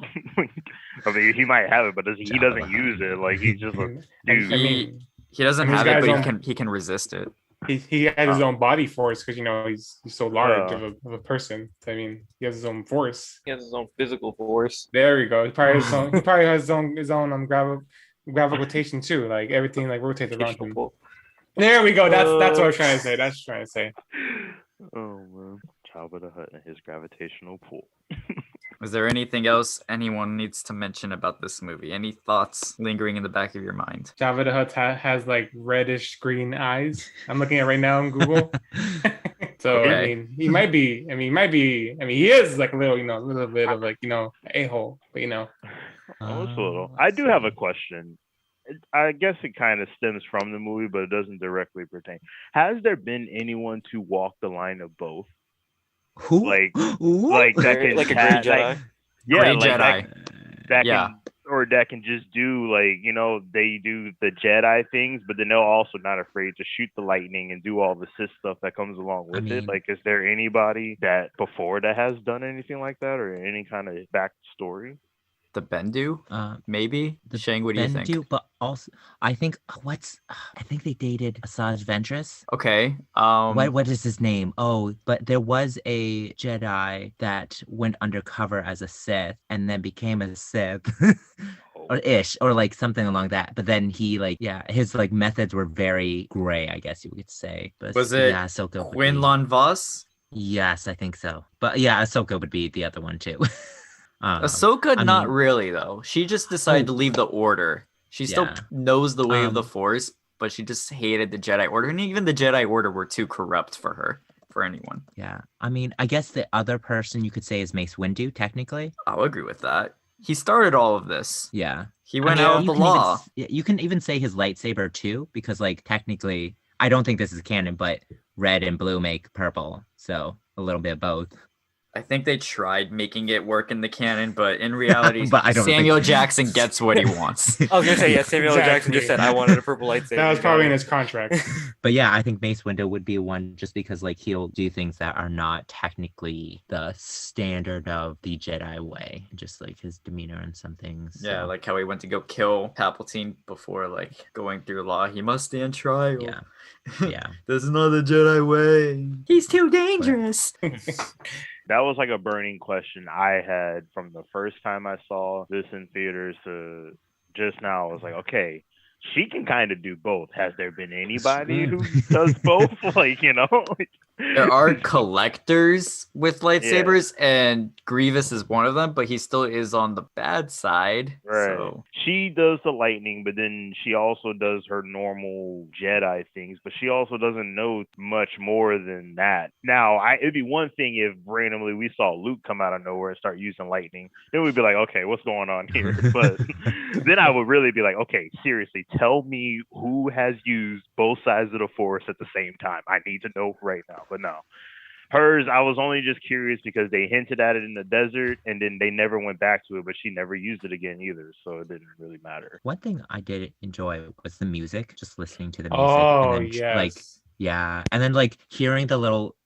[SPEAKER 2] I mean, he might have it, but he doesn't use it. Like he's just a dude.
[SPEAKER 5] I mean,
[SPEAKER 1] He doesn't have it, but he can resist it.
[SPEAKER 5] He has his own body force because he's so large of a person. I mean, he has his own force.
[SPEAKER 3] He has his own physical force.
[SPEAKER 5] There we go. He probably has his own gravitation too. Like everything like rotates around him. There we go. That's what I was trying to say. That's what I was trying to say.
[SPEAKER 2] Oh man, Jabba the Hutt and his gravitational pull.
[SPEAKER 1] Is there anything else anyone needs to mention about this movie? Any thoughts lingering in the back of your mind?
[SPEAKER 5] Jabba the Hutt has like reddish green eyes. I'm looking at it right now on Google. So okay. I mean, he is like a little bit of like a-hole, but
[SPEAKER 2] Almost a little. I do have a question. I guess it kind of stems from the movie, but it doesn't directly pertain. Has there been anyone to walk the line of both?
[SPEAKER 4] Who?
[SPEAKER 2] Like that can
[SPEAKER 3] like a great Jedi.
[SPEAKER 2] Yeah,
[SPEAKER 1] great Jedi.
[SPEAKER 2] That can just do they do the Jedi things, but then they're also not afraid to shoot the lightning and do all the Sith stuff that comes along with it. Like, is there anybody that before that has done anything like that or any kind of backstory?
[SPEAKER 1] The Bendu, maybe. Shang, what do you think?
[SPEAKER 4] But also, I think they dated Asajj Ventress.
[SPEAKER 1] Okay.
[SPEAKER 4] What is his name? Oh, but there was a Jedi that went undercover as a Sith and then became a Sith. or like something along that. But then he his like methods were very gray, I guess you could say. But
[SPEAKER 1] was it
[SPEAKER 4] Ahsoka
[SPEAKER 1] Quinlan Vos?
[SPEAKER 4] Yes, I think so. But yeah, Ahsoka would be the other one too.
[SPEAKER 1] Ahsoka, not really though. She just decided to leave the Order. She still knows the way of the Force, but she just hated the Jedi Order, and even the Jedi Order were too corrupt for her, for anyone.
[SPEAKER 4] Yeah, I mean, I guess the other person you could say is Mace Windu, technically.
[SPEAKER 1] I'll agree with that. He started all of this.
[SPEAKER 4] Yeah,
[SPEAKER 1] he went out of the law.
[SPEAKER 4] You can even say his lightsaber too, because like technically, I don't think this is canon, but red and blue make purple, so a little bit of both.
[SPEAKER 1] I think they tried making it work in the canon, but in reality, Samuel Jackson gets what he wants.
[SPEAKER 3] I was going to say, Samuel Jackson just said, I wanted a purple lightsaber.
[SPEAKER 5] That was probably in his contract.
[SPEAKER 4] But yeah, I think Mace Windu would be one just because like he'll do things that are not technically the standard of the Jedi way, just like his demeanor and some things.
[SPEAKER 1] Yeah, like how he went to go kill Palpatine before like going through law. He must stand trial.
[SPEAKER 4] Yeah.
[SPEAKER 1] This is not the Jedi way. He's too dangerous.
[SPEAKER 2] That was like a burning question I had from the first time I saw this in theaters to just now. I was like, okay, she can kind of do both. Has there been anybody who does both? Like, you know,
[SPEAKER 1] there are collectors with lightsabers, and Grievous is one of them, but he still is on the bad side.
[SPEAKER 2] Right.
[SPEAKER 1] So.
[SPEAKER 2] She does the lightning, but then she also does her normal Jedi things, but she also doesn't know much more than that. Now, it'd be one thing if randomly we saw Luke come out of nowhere and start using lightning. Then we'd be like, okay, what's going on here? But then I would really be like, okay, seriously, tell me who has used both sides of the Force at the same time. I need to know right now. But no, hers, I was only just curious because they hinted at it in the desert and then they never went back to it, but she never used it again either, so it didn't really matter.
[SPEAKER 4] One thing I did enjoy was the music, just listening to the music.
[SPEAKER 5] Oh,
[SPEAKER 4] and then,
[SPEAKER 5] yes.
[SPEAKER 4] Like, yeah. And then like hearing the little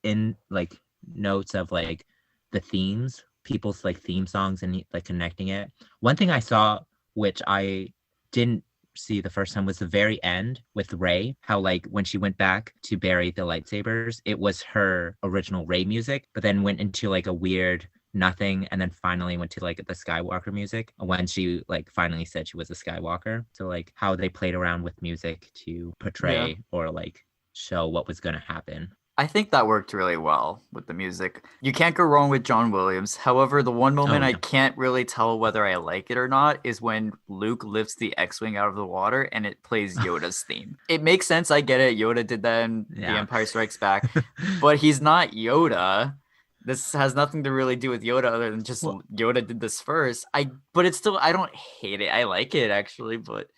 [SPEAKER 4] notes of like the themes, people's like theme songs and like connecting it. One thing I saw, which I didn't see the first time, was the very end with Rey, how like when she went back to bury the lightsabers, it was her original Rey music, but then went into like a weird nothing, and then finally went to like the Skywalker music when she like finally said she was a Skywalker. So like how they played around with music to portray or like show what was going to happen.
[SPEAKER 1] I think that worked really well with the music. You can't go wrong with John Williams. However, the one moment I can't really tell whether I like it or not is when Luke lifts the X-Wing out of the water and it plays Yoda's theme. It makes sense. I get it. Yoda did that in The Empire Strikes Back. But he's not Yoda. This has nothing to really do with Yoda other than just Yoda did this first. But it's still, I don't hate it. I like it actually, but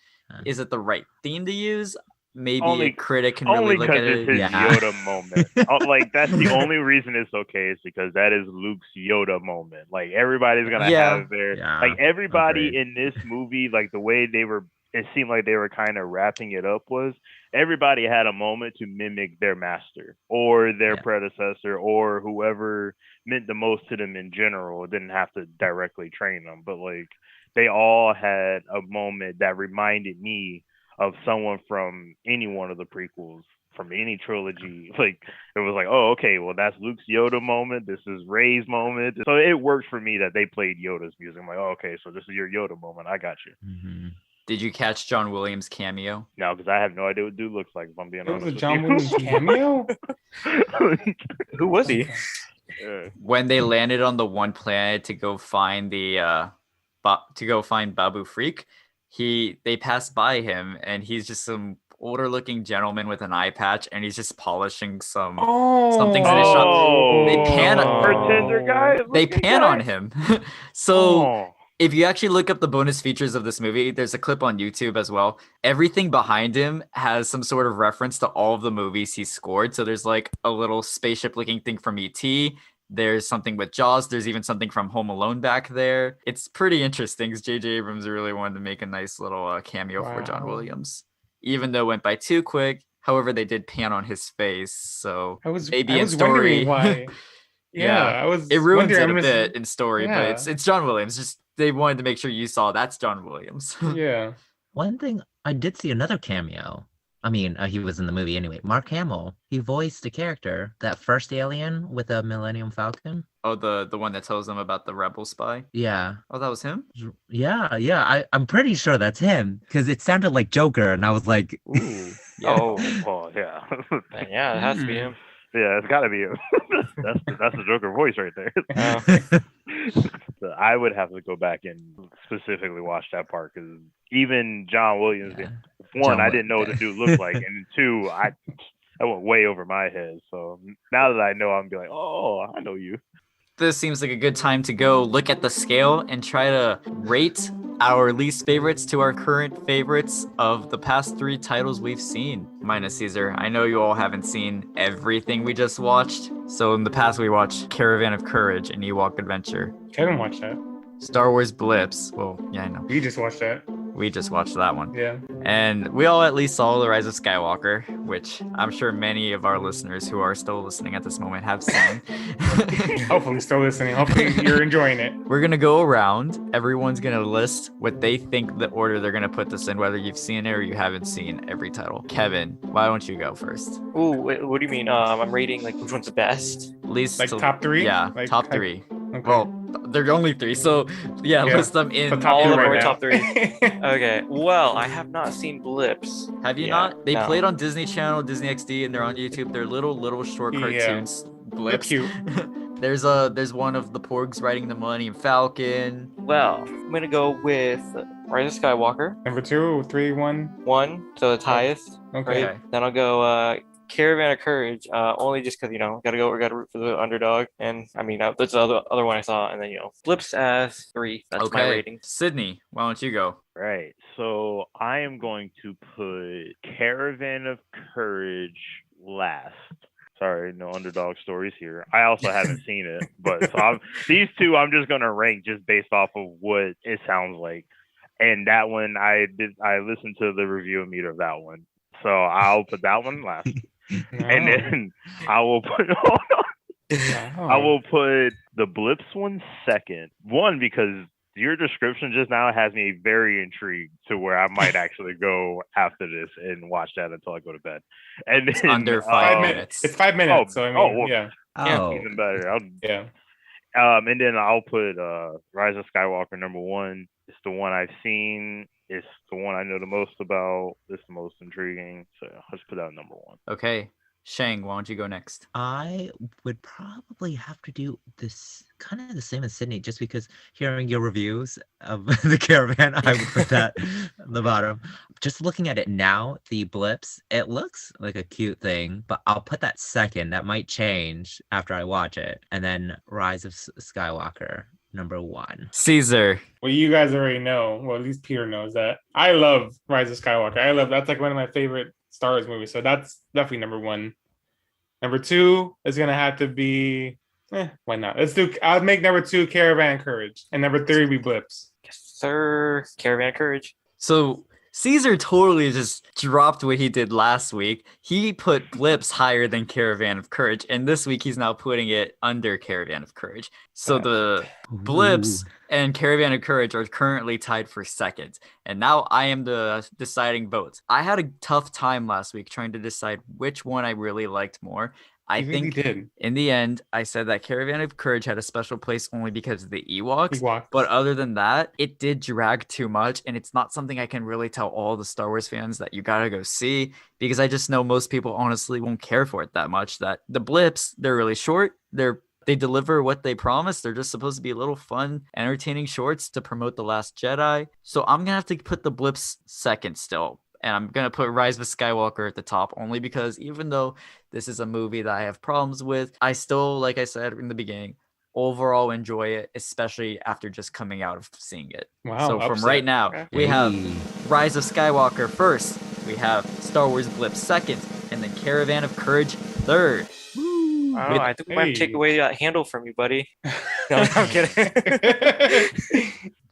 [SPEAKER 1] is it the right theme to use? Maybe a critic can really look at it.
[SPEAKER 2] Only because it's his Yoda moment. Like, that's the only reason it's okay, is because that is Luke's Yoda moment. Like, everybody's going to have their... Like, everybody in this movie, like, the way it seemed like they were kind of wrapping it up was everybody had a moment to mimic their master or their predecessor or whoever meant the most to them in general. It didn't have to directly train them, but, like, they all had a moment that reminded me of someone from any one of the prequels, from any trilogy. Like, it was like, oh, okay, well, that's Luke's Yoda moment. This is Rey's moment. So it worked for me that they played Yoda's music. I'm like, oh, okay, so this is your Yoda moment. I got you.
[SPEAKER 4] Mm-hmm.
[SPEAKER 1] Did you catch John Williams' cameo?
[SPEAKER 2] No, because I have no idea what dude looks like, if I'm being honest.
[SPEAKER 5] It was a John Williams cameo?
[SPEAKER 3] Who was he?
[SPEAKER 1] When they landed on the one planet to go find Babu Freak, they passed by him and he's just some older looking gentleman with an eye patch and he's just polishing some things in his shop. They pan on him. So if you actually look up the bonus features of this movie, there's a clip on YouTube as well. Everything behind him has some sort of reference to all of the movies he scored. So there's like a little spaceship looking thing from E.T. There's something with Jaws. There's even something from Home Alone back there. It's pretty interesting because J.J. Abrams really wanted to make a nice little cameo for John Williams, even though it went by too quick. However, they did pan on his face, so maybe in story.
[SPEAKER 5] Why.
[SPEAKER 1] It ruins it a bit in story, but it's John Williams. Just they wanted to make sure you saw that's John Williams.
[SPEAKER 4] One thing, I did see another cameo. I mean, he was in the movie anyway. Mark Hamill, he voiced a character, that first alien with a Millennium Falcon.
[SPEAKER 1] Oh, the one that tells them about the rebel spy?
[SPEAKER 4] Yeah.
[SPEAKER 1] Oh, that was him?
[SPEAKER 4] Yeah. I'm pretty sure that's him because it sounded like Joker, and I was like,
[SPEAKER 2] ooh. Yeah.
[SPEAKER 3] Yeah, it has to be him.
[SPEAKER 2] Yeah, it's got to be him. that's the Joker voice right there. So I would have to go back and specifically watch that part because even John Williams, one, I didn't know what the dude looked like, and two, I went way over my head. So now that I know, I'm gonna be like, oh, I know you.
[SPEAKER 1] This seems like a good time to go look at the scale and try to rate our least favorites to our current favorites of the past 3 titles we've seen, minus Cesar. I know you all haven't seen everything we just watched. So in the past, we watched Caravan of Courage and Ewok Adventure.
[SPEAKER 5] Kevin watched that.
[SPEAKER 1] Star Wars Blips. Well, yeah, I know.
[SPEAKER 5] We just watched that.
[SPEAKER 1] We just watched that one.
[SPEAKER 5] Yeah.
[SPEAKER 1] And we all at least saw The Rise of Skywalker, which I'm sure many of our listeners who are still listening at this moment have seen.
[SPEAKER 5] Hopefully still listening. Hopefully you're enjoying it.
[SPEAKER 1] We're going to go around. Everyone's going to list what they think the order they're going to put this in, whether you've seen it or you haven't seen every title. Kevin, why don't you go first?
[SPEAKER 3] Ooh, what do you mean? I'm rating like which one's the best?
[SPEAKER 1] Least
[SPEAKER 5] Like top three?
[SPEAKER 1] Yeah,
[SPEAKER 5] Like,
[SPEAKER 1] top three.
[SPEAKER 5] Okay.
[SPEAKER 1] Well, there are only three, so yeah, list them in.
[SPEAKER 5] So top
[SPEAKER 3] all
[SPEAKER 5] two
[SPEAKER 3] of them
[SPEAKER 5] right
[SPEAKER 3] are
[SPEAKER 5] now.
[SPEAKER 3] top 3. Okay. Well, I have not seen Blips.
[SPEAKER 1] Have you
[SPEAKER 3] Yeah,
[SPEAKER 1] not? They
[SPEAKER 3] no.
[SPEAKER 1] played on Disney Channel, Disney XD, and they're on YouTube. They're little short
[SPEAKER 5] Yeah.
[SPEAKER 1] cartoons. Blips.
[SPEAKER 5] Cute.
[SPEAKER 1] There's one of the Porgs riding the Millennium Falcon.
[SPEAKER 3] Well, I'm gonna go with Rise of Skywalker,
[SPEAKER 5] Number 2, 3, 1.
[SPEAKER 3] 1, so it's highest.
[SPEAKER 5] Okay.
[SPEAKER 1] Okay.
[SPEAKER 3] Then I'll go Caravan of Courage, only just because gotta root for the underdog, and I mean that's the other one I saw, and then Blips as 3. That's my rating.
[SPEAKER 1] Sydney, why don't you go?
[SPEAKER 2] Right. So I am going to put Caravan of Courage last. Sorry, no underdog stories here. I also haven't seen it, but so these two I'm just gonna rank just based off of what it sounds like. And that one I listened to the review meter of that one, so I'll put that one last, and then I will put I will put the Blips one second. One, because your description just now has me very intrigued to where I might actually go after this and watch that until I go to bed. And then,
[SPEAKER 1] Under 5 minutes.
[SPEAKER 5] It's 5 minutes. So I mean,
[SPEAKER 2] well,
[SPEAKER 5] yeah.
[SPEAKER 2] Even better.
[SPEAKER 5] Yeah.
[SPEAKER 2] And then I'll put Rise of Skywalker number 1. It's the one I've seen. It's the one I know the most about. It's the most intriguing. So I'll just put that at number 1.
[SPEAKER 1] Okay. Shang, why don't you go next?
[SPEAKER 4] I would probably have to do this kind of the same as Sydney, just because hearing your reviews of the Caravan, I would put that at the bottom. Just looking at it now, the Blips, it looks like a cute thing, but I'll put that second. That might change after I watch it. And then Rise of Skywalker, number 1.
[SPEAKER 1] Caesar.
[SPEAKER 5] Well, you guys already know. Well, at least Peter knows that. I love Rise of Skywalker. That's like one of my favorite Star Wars movies. So that's definitely number 1. Number 2 is gonna have to be. Why not? I'll make number 2 Caravan Courage, and number 3 be Blips.
[SPEAKER 3] Yes, sir. Caravan of Courage.
[SPEAKER 1] So Caesar totally just dropped what he did last week. He put Blips higher than Caravan of Courage, and this week he's now putting it under Caravan of Courage. So the Blips and Caravan of Courage are currently tied for second. And now I am the deciding vote. I had a tough time last week trying to decide which one I really liked more. I think in the end, I said that Caravan of Courage had a special place only because of the Ewoks. But other than that, it did drag too much. And it's not something I can really tell all the Star Wars fans that you gotta go see, because I just know most people honestly won't care for it that much. That the Blips, they're really short. They deliver what they promise. They're just supposed to be little fun, entertaining shorts to promote The Last Jedi. So I'm going to have to put the Blips second still. And I'm going to put Rise of Skywalker at the top, only because even though this is a movie that I have problems with, I still, like I said in the beginning, overall enjoy it, especially after just coming out of seeing it.
[SPEAKER 5] Wow.
[SPEAKER 1] So from right now, we have Rise of Skywalker first, we have Star Wars Blips second, and then Caravan of Courage third.
[SPEAKER 3] I think we might take away that handle from you, buddy. No, I'm kidding.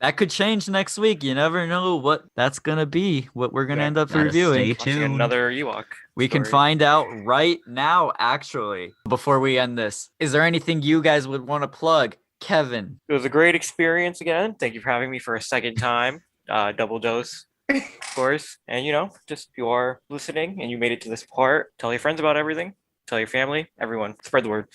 [SPEAKER 1] That could change next week. You never know what that's gonna be. What we're gonna end up reviewing.
[SPEAKER 4] Stay tuned.
[SPEAKER 3] Another Ewok.
[SPEAKER 1] We can find out right now. Actually, before we end this, is there anything you guys would want to plug, Kevin?
[SPEAKER 3] It was a great experience again. Thank you for having me for a second time. Double dose, of course. And just if you are listening and you made it to this part, tell your friends about everything. Tell your family, everyone. Spread the word.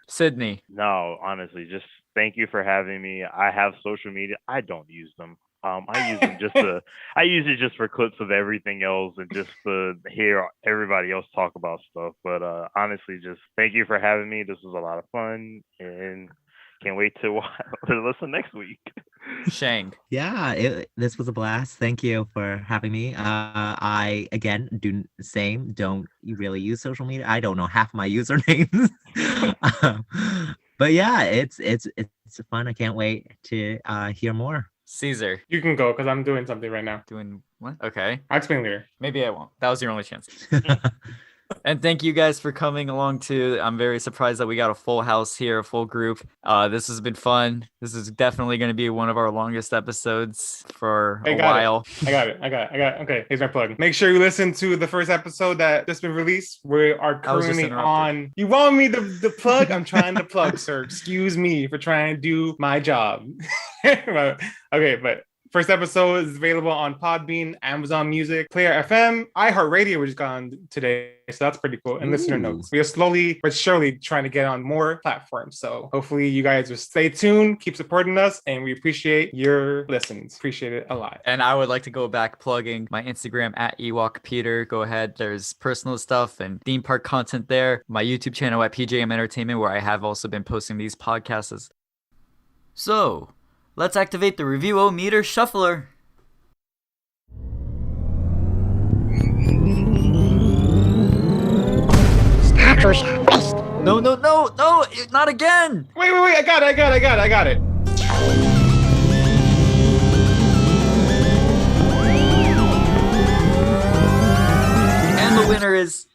[SPEAKER 1] Sydney.
[SPEAKER 2] No, honestly, just thank you for having me. I have social media. I don't use them. I use them I use it just for clips of everything else and just to hear everybody else talk about stuff. But honestly, just thank you for having me. This was a lot of fun, and can't wait to listen next week.
[SPEAKER 1] Shang.
[SPEAKER 4] Yeah, this was a blast. Thank you for having me. I again do the same. Don't really use social media. I don't know half my usernames. But yeah, it's fun. I can't wait to hear more.
[SPEAKER 1] Caesar.
[SPEAKER 5] You can go because I'm doing something right now.
[SPEAKER 1] Doing what? Okay.
[SPEAKER 5] I'll explain later.
[SPEAKER 1] Maybe I won't. That was your only chance. And thank you guys for coming along too. I'm very surprised that we got a full house here, a full group. This has been fun. This is definitely going to be one of our longest episodes for a while.
[SPEAKER 5] I got it. Okay, here's my plug. Make sure you listen to the first episode that just been released. We are currently on. You want me to plug? I'm trying to plug, sir. Excuse me for trying to do my job. But first episode is available on Podbean, Amazon Music, Player FM, iHeartRadio, which is gone today. So that's pretty cool. And listener notes. We are slowly but surely trying to get on more platforms. So hopefully you guys will stay tuned, keep supporting us, and we appreciate your listens. Appreciate it a lot.
[SPEAKER 1] And I would like to go back plugging my Instagram at EwokPeter. Go ahead. There's personal stuff and theme park content there. My YouTube channel at PJM Entertainment, where I have also been posting these podcasts. So, let's activate the Review-O-Meter Shuffler. No, not again.
[SPEAKER 5] Wait, I got it.
[SPEAKER 1] And the winner is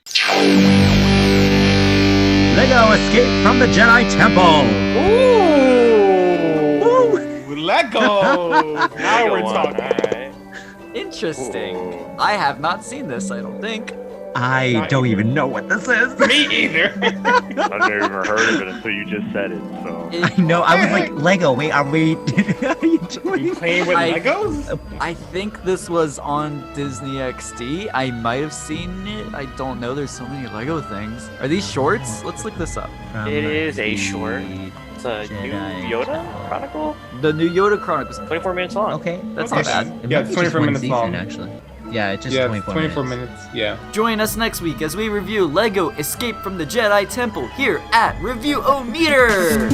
[SPEAKER 12] Lego Escape from the Jedi Temple.
[SPEAKER 5] Ooh. Lego. Now we're talking.
[SPEAKER 3] Right.
[SPEAKER 1] interesting. I have not seen this, I don't think.
[SPEAKER 12] I don't even know what this is.
[SPEAKER 5] Me either.
[SPEAKER 2] I've never even heard of it until you just said it. So
[SPEAKER 12] I know. I was like, Lego. Wait, are we? Are you doing?
[SPEAKER 5] Playing with Legos?
[SPEAKER 1] I think this was on Disney XD. I might have seen it. I don't know. There's so many Lego things. Are these shorts? Let's look this up.
[SPEAKER 3] It is a short. It's a new Yoda Chronicle.
[SPEAKER 1] The new Yoda Chronicles.
[SPEAKER 3] 24 minutes long.
[SPEAKER 12] Okay,
[SPEAKER 1] that's not bad.
[SPEAKER 5] Yeah, it's 24 minutes long.
[SPEAKER 12] Actually. Yeah, it's just
[SPEAKER 5] 24 minutes. Yeah.
[SPEAKER 1] Join us next week as we review Lego Escape from the Jedi Temple here at Review-O-Meter.